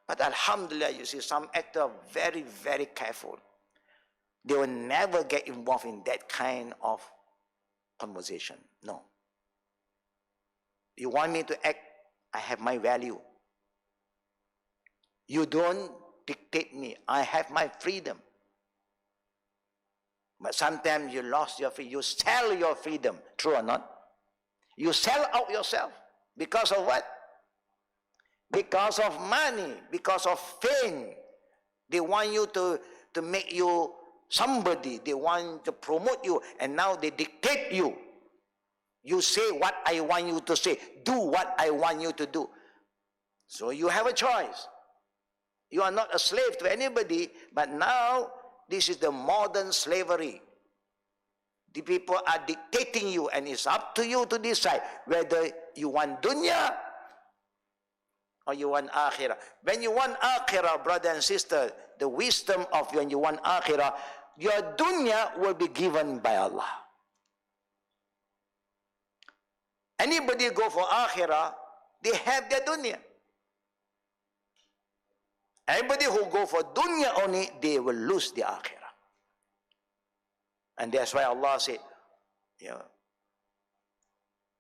But alhamdulillah, you see, some actors are very, very careful. They will never get involved in that kind of conversation. No. You want me to act, I have my value. You don't dictate me. I have my freedom. But sometimes you lost your freedom. You sell your freedom. True or not? You sell out yourself. Because of what? Because of money. Because of fame. They want you to make you somebody. They want to promote you. And now they dictate you. You say what I want you to say. Do what I want you to do. So you have a choice. You are not a slave to anybody, but now this is the modern slavery. The people are dictating you, and it's up to you to decide whether you want dunya or you want akhirah. When you want akhirah, brother and sister, the wisdom of when you want akhirah, your dunya will be given by Allah. Anybody go for akhirah, they have their dunya. Anybody who go for dunya only, they will lose the akhirah. And that's why Allah said,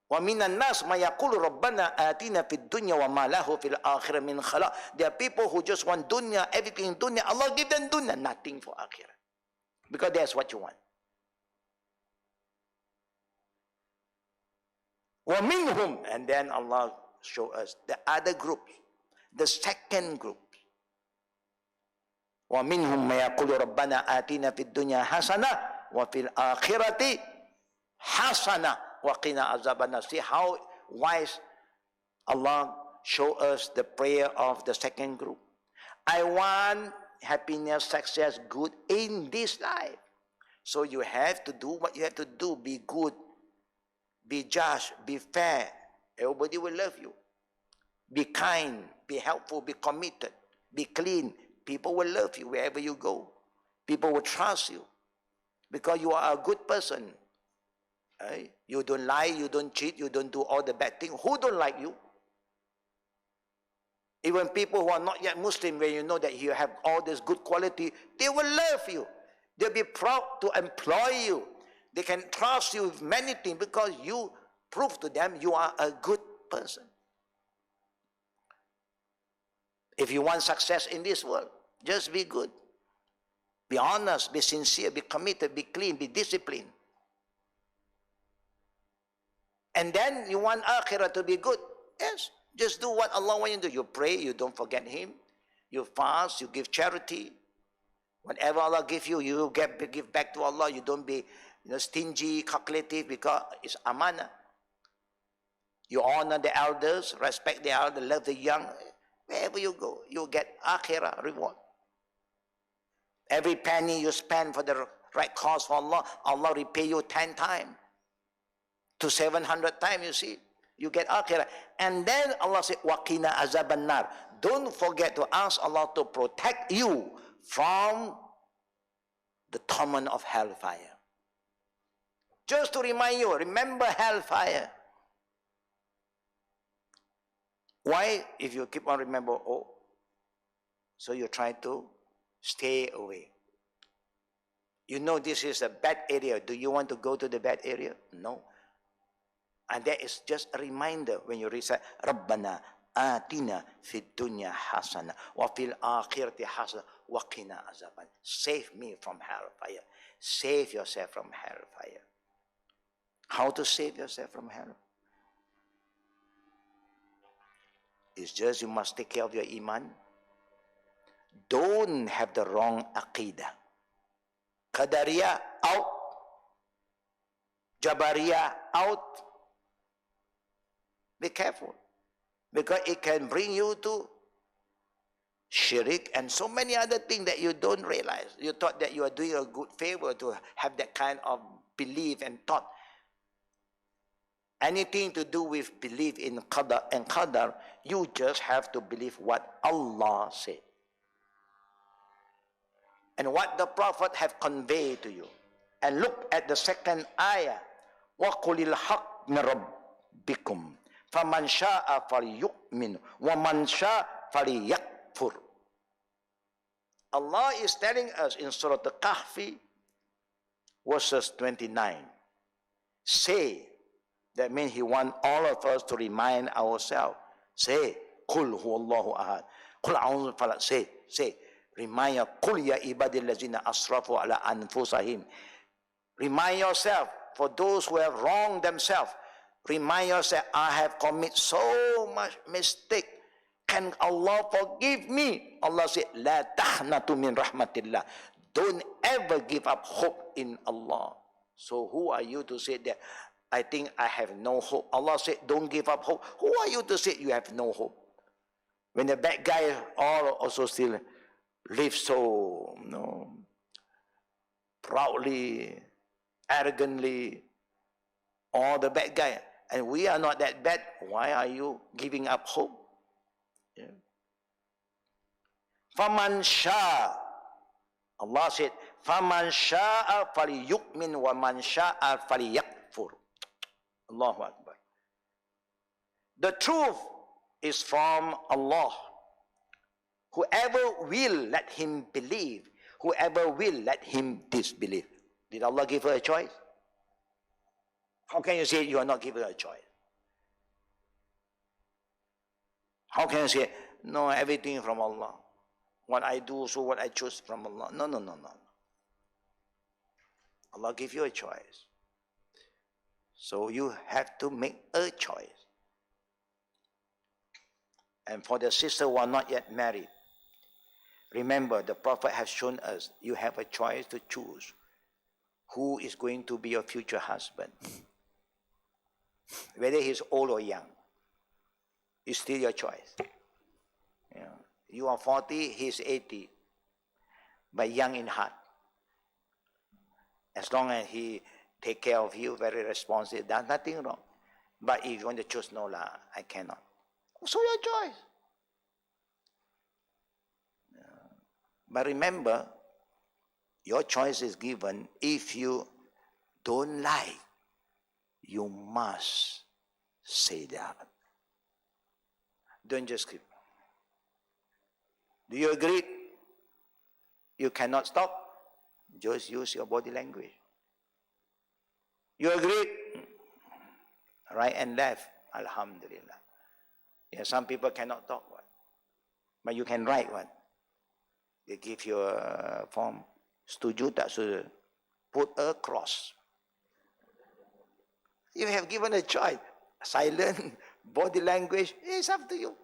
وَمِنَ النَّاسِ مَا يَقُولُ رَبَّنَا آتِنَا فِي الدُّنْيَا وَمَا لَهُ فِي الْآخِرَةِ مِنْ خَلَاقٍ. There are people who just want dunya, everything in dunya. Allah give them dunya, nothing for akhirah. Because that's what you want. وَمِنْهُمْ, and then Allah show us the other groups, the second group. وَمِنْهُمْ مَا يَقُولُ رَبَّنَا آتِنَا فِي الدُّنْيَا حَسَنَةً وَفِي الْآخِرَةِ حَسَنَةً وَقِنَا عَذَابَ النَّارِ. See how wise Allah show us the prayer of the second group. I want happiness, success, good in this life. So you have to do what you have to do. Be good, be just, be fair. Everybody will love you. Be kind, be helpful, be committed, be clean. People will love you wherever you go. People will trust you because you are a good person. You don't lie, you don't cheat, you don't do all the bad things. Who don't like you? Even people who are not yet Muslim, when you know that you have all this good quality, they will love you. They'll be proud to employ you. They can trust you with many things because you prove to them you are a good person. If you want success in this world, just be good. Be honest, be sincere, be committed, be clean, be disciplined. And then you want akhirah to be good. Yes, just do what Allah wants you to do. You pray, you don't forget Him. You fast, you give charity. Whatever Allah gives you, you give back to Allah. You don't be stingy, calculative, because it's amanah. You honor the elders, respect the elders, love the young. Wherever you go, you get akhirah reward. Every penny you spend for the right cause for Allah, Allah repay you 10 times to 700 times, you see. You get akhirah. And then Allah said, وَقِنَا عَذَابَ النَّارِ. Don't forget to ask Allah to protect you from the torment of hellfire. Just to remind you, remember hellfire. Why? If you keep on remember, so you try to stay away. You know this is a bad area. Do you want to go to the bad area? No. And that is just a reminder when you recite, Rabbana atina fid dunya hasana wa fil akhirati hasana wa qina azaban. Save me from hellfire. Save yourself from hellfire. How to save yourself from hell? It's just you must take care of your iman. Don't have the wrong aqidah. Qadariya out. Jabariya out. Be careful. Because it can bring you to shirk and so many other things that you don't realize. You thought that you are doing a good favor to have that kind of belief and thought. Anything to do with belief in Qada and Qadr, you just have to believe what Allah said. And what the Prophet have conveyed to you. And look at the second ayah. وَقُلِ الْحَقِّ مِنْ رَبِّكُمْ فَمَنْ شَاءَ فَلْيُؤْمِنْ وَمَنْ شَاءَ فَلْيَكْفُرْ. Allah is telling us in Surah Al-Kahfi, verses 29. Say, that means He wants all of us to remind ourselves. Say, قُلْ هُوَ اللَّهُ أَحَدٌ قُلْ أَعُوذُ بِالْفَلَقِ. Say, remind your قُلْ يَا إِبَادِي الَّذِينَ أَسْرَفُوا عَلَىٰ أَنفُسِهِمْ. Remind yourself, for those who have wronged themselves, remind yourself, I have committed so much mistake. Can Allah forgive me? Allah said, لَا تَحْنَةُ مِنْ رَحْمَةِ اللَّهِ. Don't ever give up hope in Allah. So who are you to say that I think I have no hope? Allah said, don't give up hope. Who are you to say you have no hope? When the bad guy all also still live so proudly, arrogantly, all the bad guy, and we are not that bad. Why are you giving up hope? Yeah. فَمَنْ شَاءَ. Allah said, فَمَنْ شَاءَ فَلْيُؤْمِنْ وَمَنْ شَاءَ فَلْيَكْفُرْ. Allahu Akbar. The truth is from Allah. Whoever will, let him believe. Whoever will, let him disbelieve. Did Allah give her a choice? How can you say you are not given a choice? How can you say, no, everything from Allah? What I do, so what I choose from Allah. No. Allah give you a choice. So you have to make a choice. And for the sisters who are not yet married, remember the Prophet has shown us you have a choice to choose who is going to be your future husband. Whether he's old or young, it's still your choice. You are 40, he's 80, but young in heart. As long as he take care of you, very responsive, there's nothing wrong. But if you want to choose, no lah, I cannot. So your choice. But remember, your choice is given. If you don't like, you must say that. Don't just keep. Do you agree? You cannot stop. Just use your body language. You agree? Right and left. Alhamdulillah. Yeah, some people cannot talk one, but you can write one. They give you a form. Setuju tak setuju? Put a cross. You have given a choice. Silent, body language, it's up to you.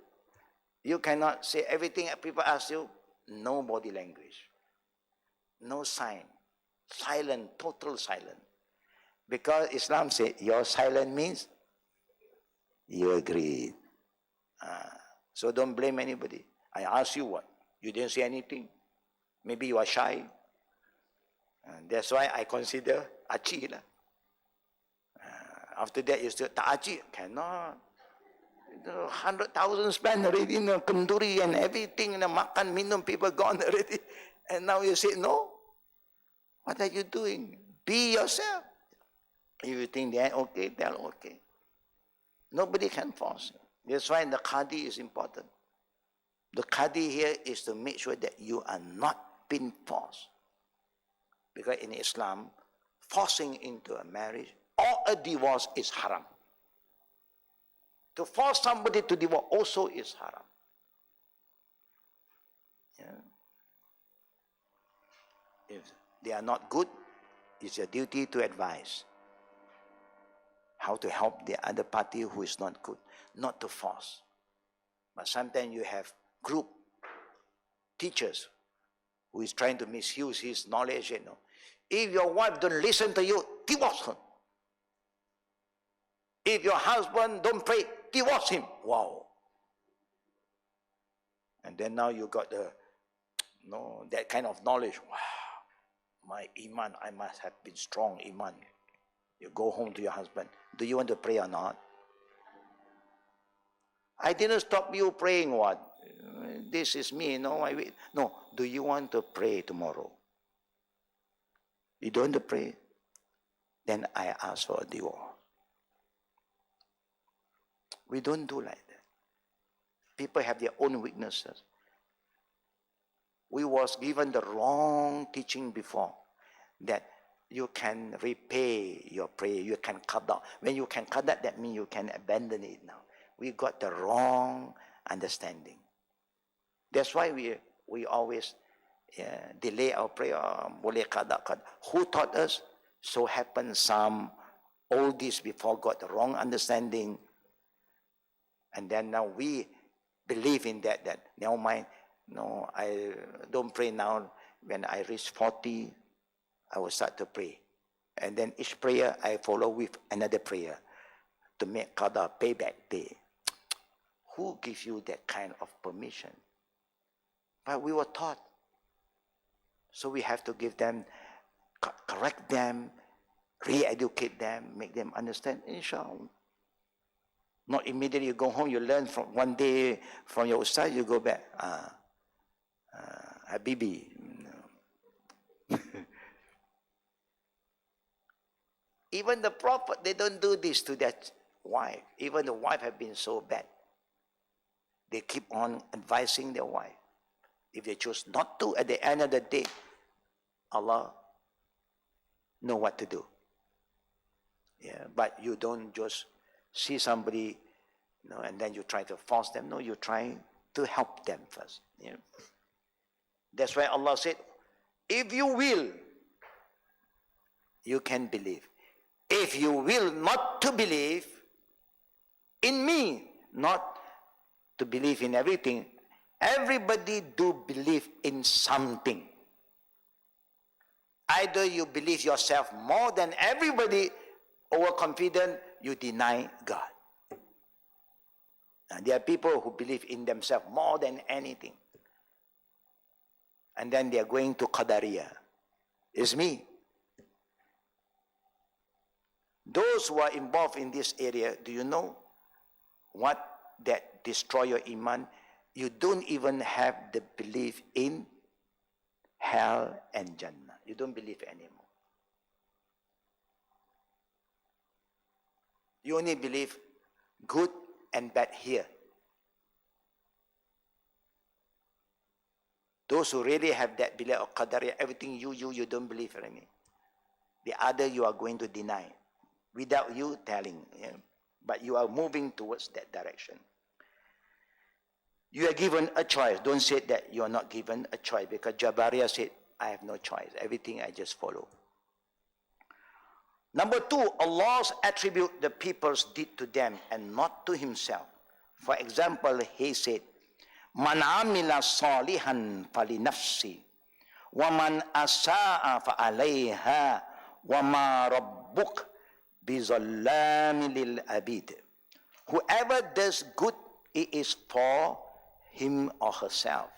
You cannot say everything people ask you. No body language. No sign. Silent, total silent. Because Islam says your silent means you agreed. So don't blame anybody. I asked you what? You didn't say anything. Maybe you are shy. That's why I consider aci lah. After that you still tak aci? Cannot. 100,000 spent already in kenduri and everything, and makan, minum, people gone already. And now you say no? What are you doing? Be yourself. If you think they are okay, they're okay. Nobody can force you. That's why the Qadi is important. The Qadi here is to make sure that you are not being forced. Because in Islam, forcing into a marriage or a divorce is haram. To force somebody to divorce also is haram. If they are not good, it's your duty to advise how to help the other party who is not good, not to force. But sometimes you have group teachers who is trying to misuse his knowledge. If your wife don't listen to you, divorce her. If your husband don't pray, divorce him. Wow. And then now you got that kind of knowledge. Wow. My iman, I must have been strong iman. You go home to your husband. Do you want to pray or not? I didn't stop you praying what? This is me. No, do you want to pray tomorrow? You don't want to pray? Then I ask for a divorce. We don't do like that. People have their own weaknesses. We was given the wrong teaching before that you can repay your prayer, you can Qada. When you can Qada, that means you can abandon it now. We got the wrong understanding. That's why we always delay our prayer. Boleh Qada. Who taught us? So happened some all this before got the wrong understanding. And then now we believe in that never mind. No, I don't pray now. When I reach 40, I will start to pray. And then each prayer I follow with another prayer to make Qada payback day. Who gives you that kind of permission? But we were taught. So we have to give them, correct them, re-educate them, make them understand, inshallah. Not immediately you go home, you learn from one day from your ustad, you go back. Habibi, Even the prophet, they don't do this to their wife. Even the wife have been so bad. They keep on advising their wife. If they choose not to, at the end of the day, Allah know what to do. Yeah, but you don't just see somebody, and then you try to force them. No, you try to help them first. Yeah. That's why Allah said, if you will, you can believe. If you will not to believe in me, not to believe in everything, everybody do believe in something. Either you believe yourself more than everybody, overconfident, you deny God. And there are people who believe in themselves more than anything. And then they are going to Qadariya. It's me. Those who are involved in this area, do you know what that destroy your iman? You don't even have the belief in hell and Jannah. You don't believe anymore. You only believe good and bad here. Those who really have that belief of Qadr, everything you don't believe in me. The other you are going to deny without you telling. Yeah? But you are moving towards that direction. You are given a choice. Don't say that you are not given a choice, because Jabariya said, I have no choice. Everything I just follow. Number two, Allah's attribute the people's did to them and not to himself. For example, he said, Man amila salihan fali nafsi, wa man asa'a fa alayha, wa ma rabbuk bizallami lil abid. Whoever does good, it is for him or herself.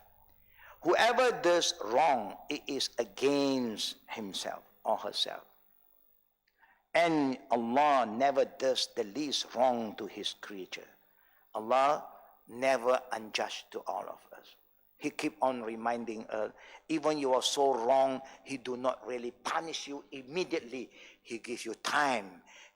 Whoever does wrong, it is against himself or herself. And Allah never does the least wrong to his creature. Allah never unjust to all of us. He keep on reminding us, even you are so wrong, he do not really punish you immediately. He gives you time.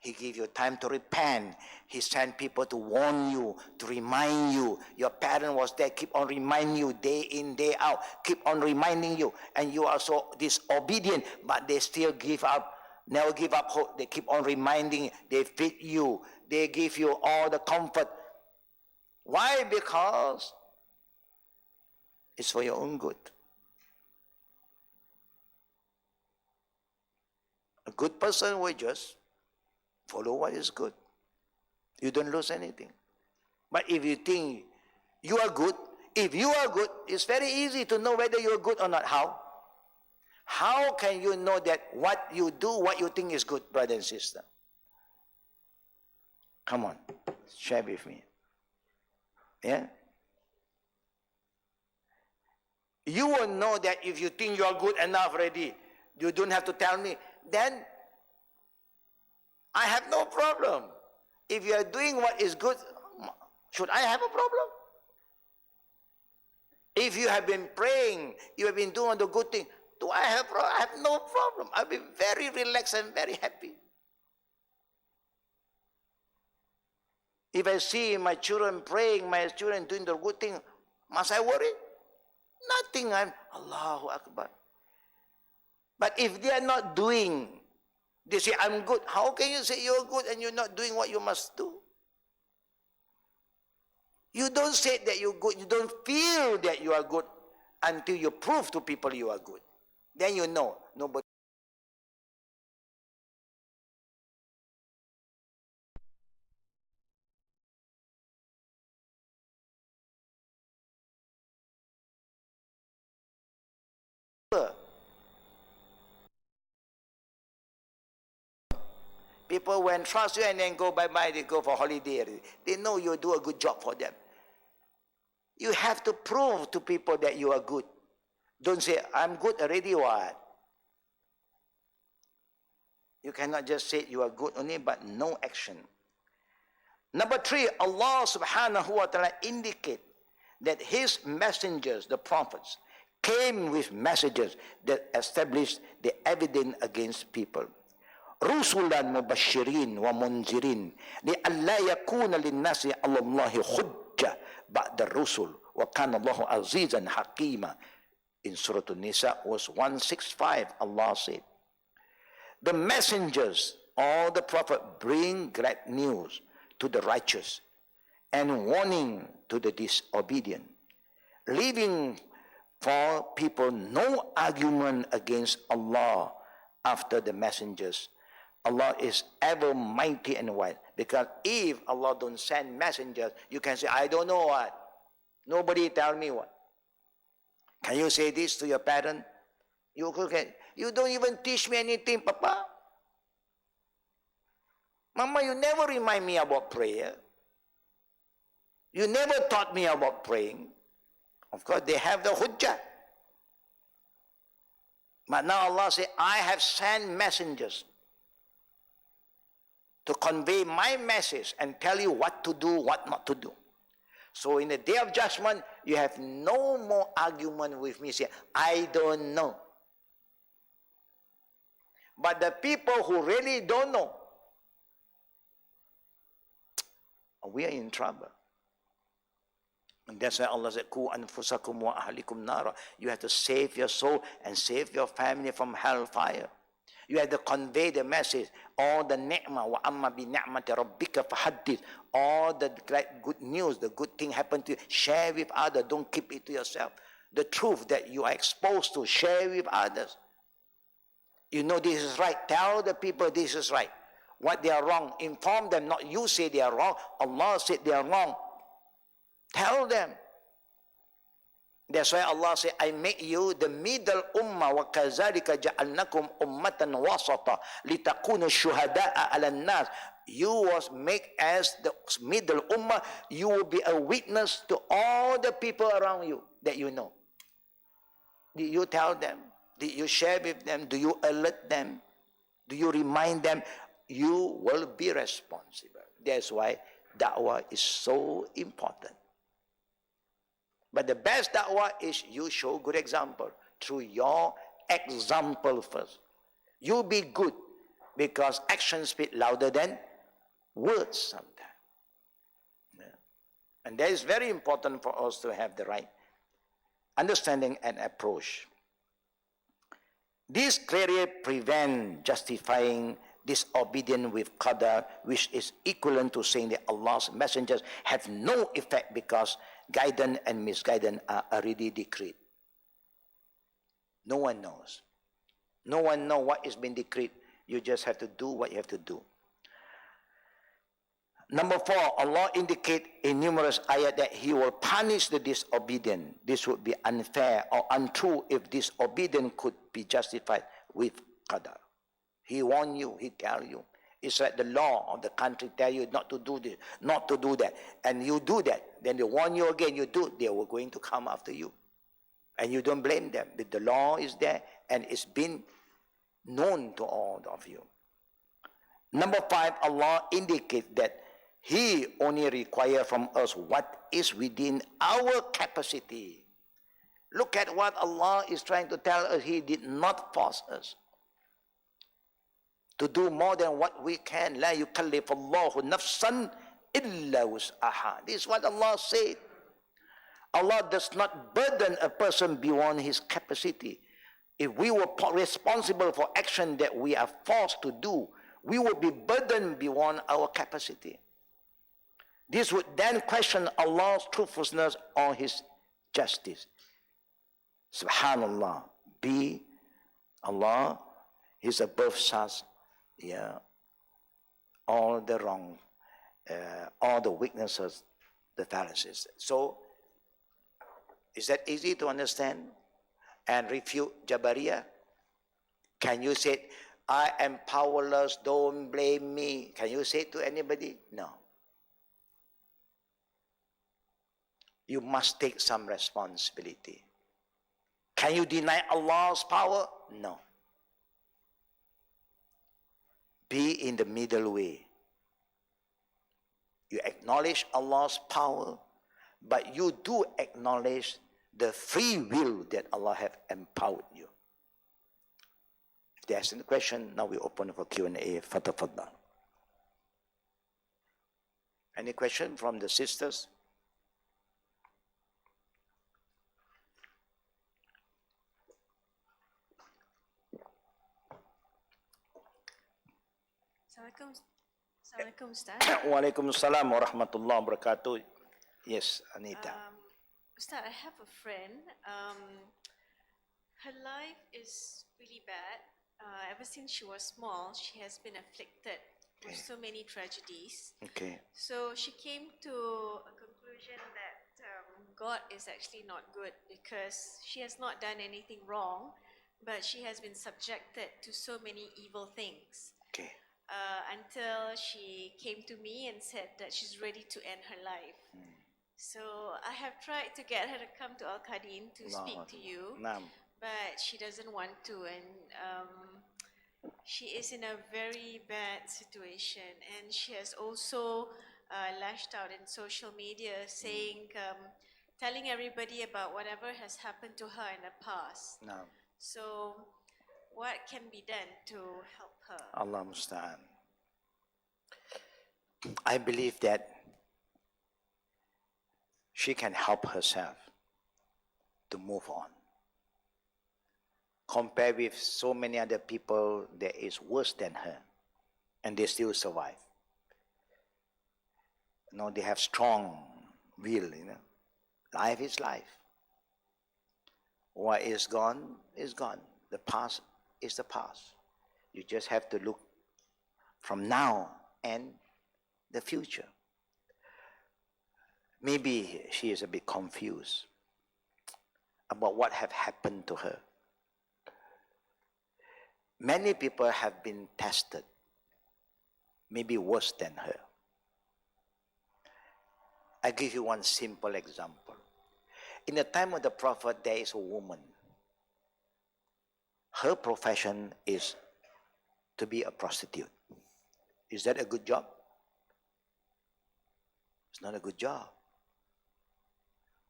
He gives you time to repent. He sent people to warn you, to remind you. Your parent was there, keep on reminding you day in, day out. Keep on reminding you. And you are so disobedient, but they still give up. Never give up hope. They keep on reminding you. They feed you. They give you all the comfort. Why? Because it's for your own good. A good person will just follow what is good. You don't lose anything. But if you think you are good, if you are good, it's very easy to know whether you are good or not. How? How can you know that what you do, what you think is good, brother and sister? Come on, share with me. Yeah? You will know that if you think you are good enough already, you don't have to tell me, then I have no problem. If you are doing what is good, should I have a problem? If you have been praying, you have been doing the good thing, do I have a problem? I have no problem. I'll be very relaxed and very happy. If I see my children praying, my children doing the good thing, must I worry? Nothing. I'm Allahu Akbar. But if they are not doing, they say, I'm good. How can you say you're good and you're not doing what you must do? You don't say that you're good. You don't feel that you are good until you prove to people you are good. Then you know nobody. People when trust you and then go bye-bye, they go for holiday. They know you do a good job for them. You have to prove to people that you are good. Don't say, I'm good already, what? You cannot just say you are good only, but no action. Number three, Allah subhanahu wa ta'ala indicate that his messengers, the prophets, came with messages that established the evidence against people. رسلا مبشرين ومنذرين لئلا يكون للناس على الله حجة بعد الرسل وكان الله عزيزا حكيما. In Surah An-Nisa verse 165, Allah said, the messengers or the prophet bring glad news to the righteous and warning to the disobedient, leaving for people no argument against Allah after the messengers. Allah is ever mighty and wise. Because if Allah don't send messengers, you can say, I don't know what. Nobody tell me what. Can you say this to your parent? You don't even teach me anything, Papa. Mama, you never remind me about prayer. You never taught me about praying. Of course, they have the hujjah. But now Allah says, I have sent messengers to convey my message and tell you what to do, what not to do. So in the day of judgment, you have no more argument with me. Say, I don't know. But the people who really don't know, we are in trouble. And that's why Allah said, Ku anfusakum wa ahlikum nara. You have to save your soul and save your family from hellfire. You have to convey the message. All the ni'mah, wa amma bi ni'mati rabbika fahaddith. All the good news, the good thing happened to you, share with others. Don't keep it to yourself. The truth that you are exposed to, share with others. You know this is right. Tell the people this is right. What they are wrong, inform them. Not you say they are wrong. Allah said they are wrong. Tell them. That's why Allah said, I make you the middle ummah wa kazalika ja'alnakum ummatan wasata litakunu shuhada'a 'ala an-nas. You was made as the middle ummah. You will be a witness to all the people around you that you know. Did you tell them? Did you share with them? Do you alert them? Do you remind them? You will be responsible. That's why da'wah is so important. But the best da'wah is you show good example through your example first. You be good because actions speak louder than words sometimes. Yeah. And that is very important for us to have the right understanding and approach. This clearly prevents justifying disobedience with Qadr, which is equivalent to saying that Allah's messengers have no effect because guidance and misguidance are already decreed. No one knows. No one knows what is being decreed. You just have to do what you have to do. Number 4, Allah indicates in numerous ayat that He will punish the disobedient. This would be unfair or untrue if disobedience could be justified with Qadr. He warn you, He tell you. It's like the law of the country tell you not to do this, not to do that. And you do that. Then they warn you again, you do, they were going to come after you. And you don't blame them. But the law is there and it's been known to all of you. Number 5, Allah indicates that He only requires from us what is within our capacity. Look at what Allah is trying to tell us. He did not force us to do more than what we can. لا يكلف الله نفسا إلا وسعها. This is what Allah said. Allah does not burden a person beyond his capacity. If we were responsible for action that we are forced to do, we would be burdened beyond our capacity. This would then question Allah's truthfulness or His justice. Subhanallah. Allah is above us. Yeah, all the wrong, all the weaknesses, the fallacies. So, is that easy to understand and refute Jabariyah? Can you say, I am powerless, don't blame me? Can you say it to anybody? No. You must take some responsibility. Can you deny Allah's power? No. Be in the middle way. You acknowledge Allah's power, but you do acknowledge the free will that Allah have empowered you. there's any question, now we open for Q&A. Fatafadda. Any question from the sisters? Assalamualaikum, Ustaz. Waalaikumsalam warahmatullahi wabarakatuh. Yes, Anita. Ustaz, I have a friend. Her life is really bad. Ever since she was small, she has been afflicted with so many tragedies. Okay. So she came to a conclusion that God is actually not good because she has not done anything wrong, but she has been subjected to so many evil things. Okay. Until she came to me and said that she's ready to end her life. So I have tried to get her to come to Al-Qadin to speak to you, but she doesn't want to, and she is in a very bad situation, and she has also lashed out in social media saying, telling everybody about whatever has happened to her in the past. So what can be done to help her? Allah musta'an. I believe that she can help herself to move on. Compared with so many other people that is worse than her, and they still survive. You know, they have strong will, you know. Life is life. What is gone is gone. The past is the past. You just have to look from now and the future. Maybe she is a bit confused about what have happened to her. Many people have been tested, maybe worse than her. I give you one simple example. In the time of the Prophet, there is a woman. Her profession is to be a prostitute. Is that a good job? It's not a good job.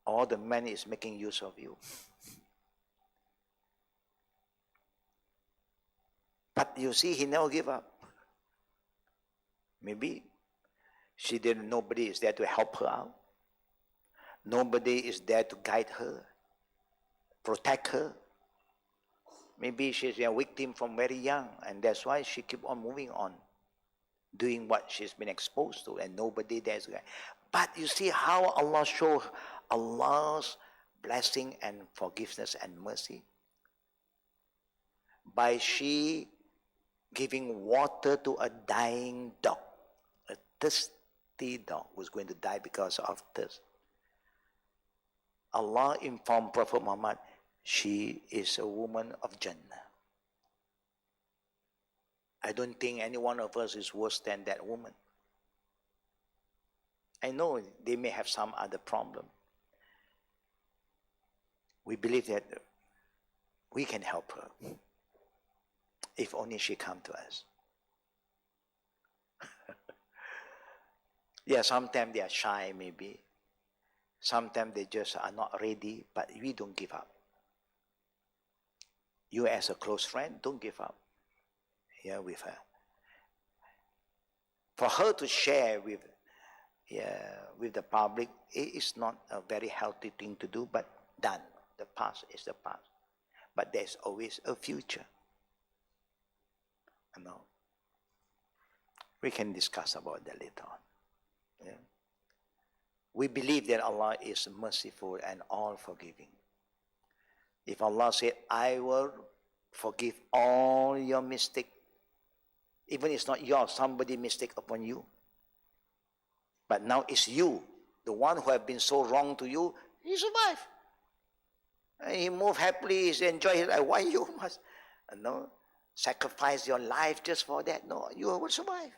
All the man is making use of you. But you see, he never give up. Maybe she didn't, nobody is there to help her out. Nobody is there to guide her, protect her. Maybe she's a victim from very young, and that's why she keep on moving on, doing what she's been exposed to, and nobody there is to guide. But you see how Allah shows Allah's blessing and forgiveness and mercy? By she giving water to a dying dog, a thirsty dog who's going to die because of thirst. Allah informed Prophet Muhammad, she is a woman of Jannah. I don't think any one of us is worse than that woman. I know they may have some other problem. We believe that we can help her if only she come to us. Yeah, sometimes they are shy maybe. Sometimes they just are not ready, but we don't give up. You as a close friend, don't give up. Yeah, with her. For her to share with the public, it is not a very healthy thing to do, but done. The past is the past. But there's always a future. You know, we can discuss about that later on. Yeah. We believe that Allah is merciful and all forgiving. If Allah said, I will forgive all your mistake, even it's not yours, somebody mistake upon you. But now it's you, the one who have been so wrong to you, he survived. He moved happily, he enjoyed his life. Why you must sacrifice your life just for that? No, you will survive.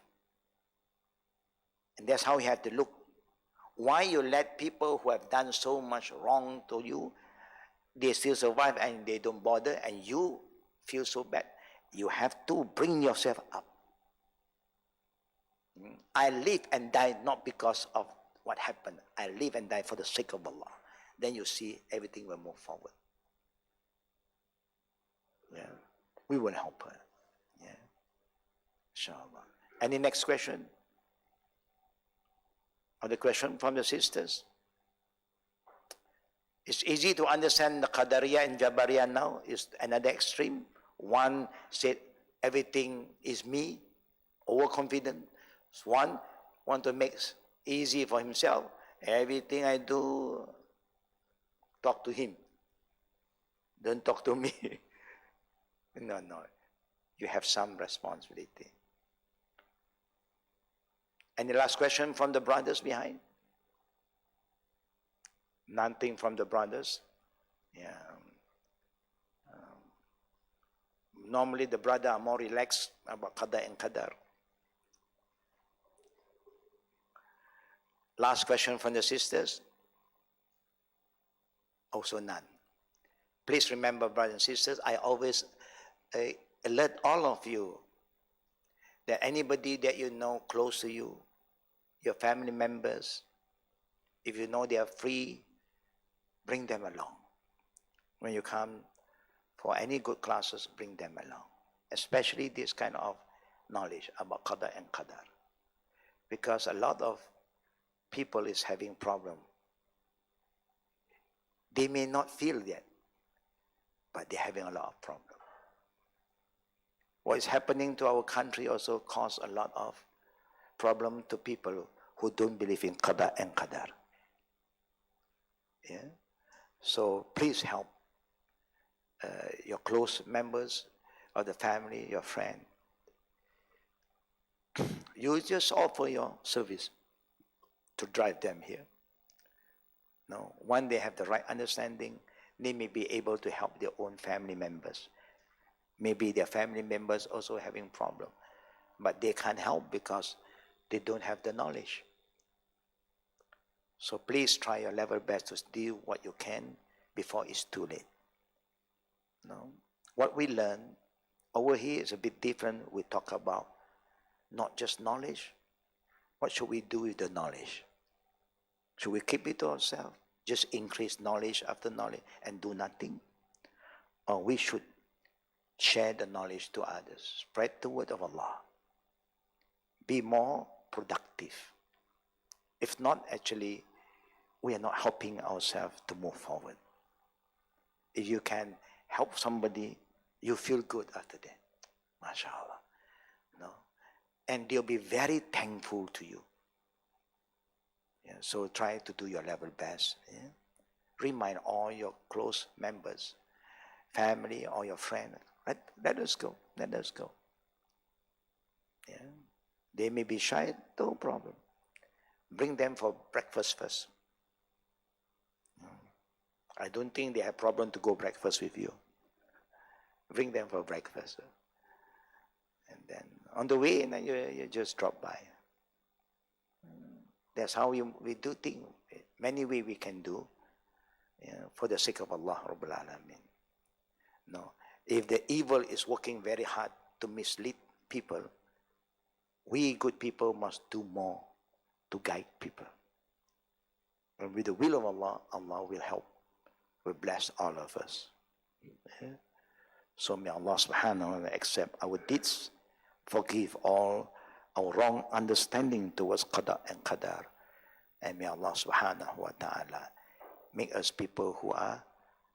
And that's how you have to look. Why you let people who have done so much wrong to you, they still survive and they don't bother, and you feel so bad? You have to bring yourself up. I live and die not because of what happened. I live and die for the sake of Allah. Then you see everything will move forward. Yeah. We will help her. Inshallah. Any next question? Other question from the sisters? It's easy to understand the Qadariya and Jabariya now. Is another extreme. One said everything is me, overconfident. One want to make easy for himself. Everything I do, talk to him. Don't talk to me. No. You have some responsibility. Any last question from the brothers behind? Nothing from the brothers? Yeah. Normally the brothers are more relaxed about Qada and Qadr. Last question from the sisters? Also none. Please remember, brothers and sisters, I always alert all of you that anybody that you know close to you, your family members, if you know they are free, bring them along. When you come for any good classes, bring them along. Especially this kind of knowledge about Qada and Qadar. Because a lot of people is having problem. They may not feel that, but they're having a lot of problem. What is happening to our country also cause a lot of problem to people who don't believe in Qada and Qadar. Yeah? So please help your close members of the family, your friend. You just offer your service to drive them here. No, when they have the right understanding, they may be able to help their own family members. Maybe their family members also having problem, but they can't help because they don't have the knowledge. So please try your level best to do what you can before it's too late. No, what we learn over here is a bit different. We talk about not just knowledge. What should we do with the knowledge? Should we keep it to ourselves? Just increase knowledge after knowledge and do nothing? Or we should share the knowledge to others. Spread the word of Allah. Be more productive. If not, actually, we are not helping ourselves to move forward. If you can help somebody, you feel good after that. MashaAllah. No? And they'll be very thankful to you. Yeah, so try to do your level best. Yeah? Remind all your close members, family, or your friends. Let us go. Let us go. Yeah? They may be shy, no problem. Bring them for breakfast first. I don't think they have problem to go breakfast with you. Bring them for breakfast. And then on the way, and then you just drop by. That's how we do things. Many ways we can do, for the sake of Allah Rabbul Alameen. No. If the evil is working very hard to mislead people, we good people must do more to guide people. And with the will of Allah, Allah will help, will bless all of us. Yeah? So may Allah subhanahu wa ta'ala accept our deeds, forgive all our wrong understanding towards Qada and Qadar, and may Allah subhanahu wa ta'ala make us people who are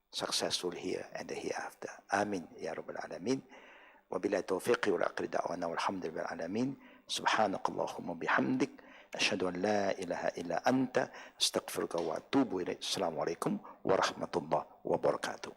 successful here and the hereafter. Amin ya Rabbal Alameen. Wa billahi tawfiqi wal aqri da'wana walhamdulillahi alamin. Subhanakallahumma bihamdik. Ashhadu an la ilaha illa anta. Astaghfiruka wa atubu ilayk. Assalamu alaikum wa rahmatullahi wa barakatuh.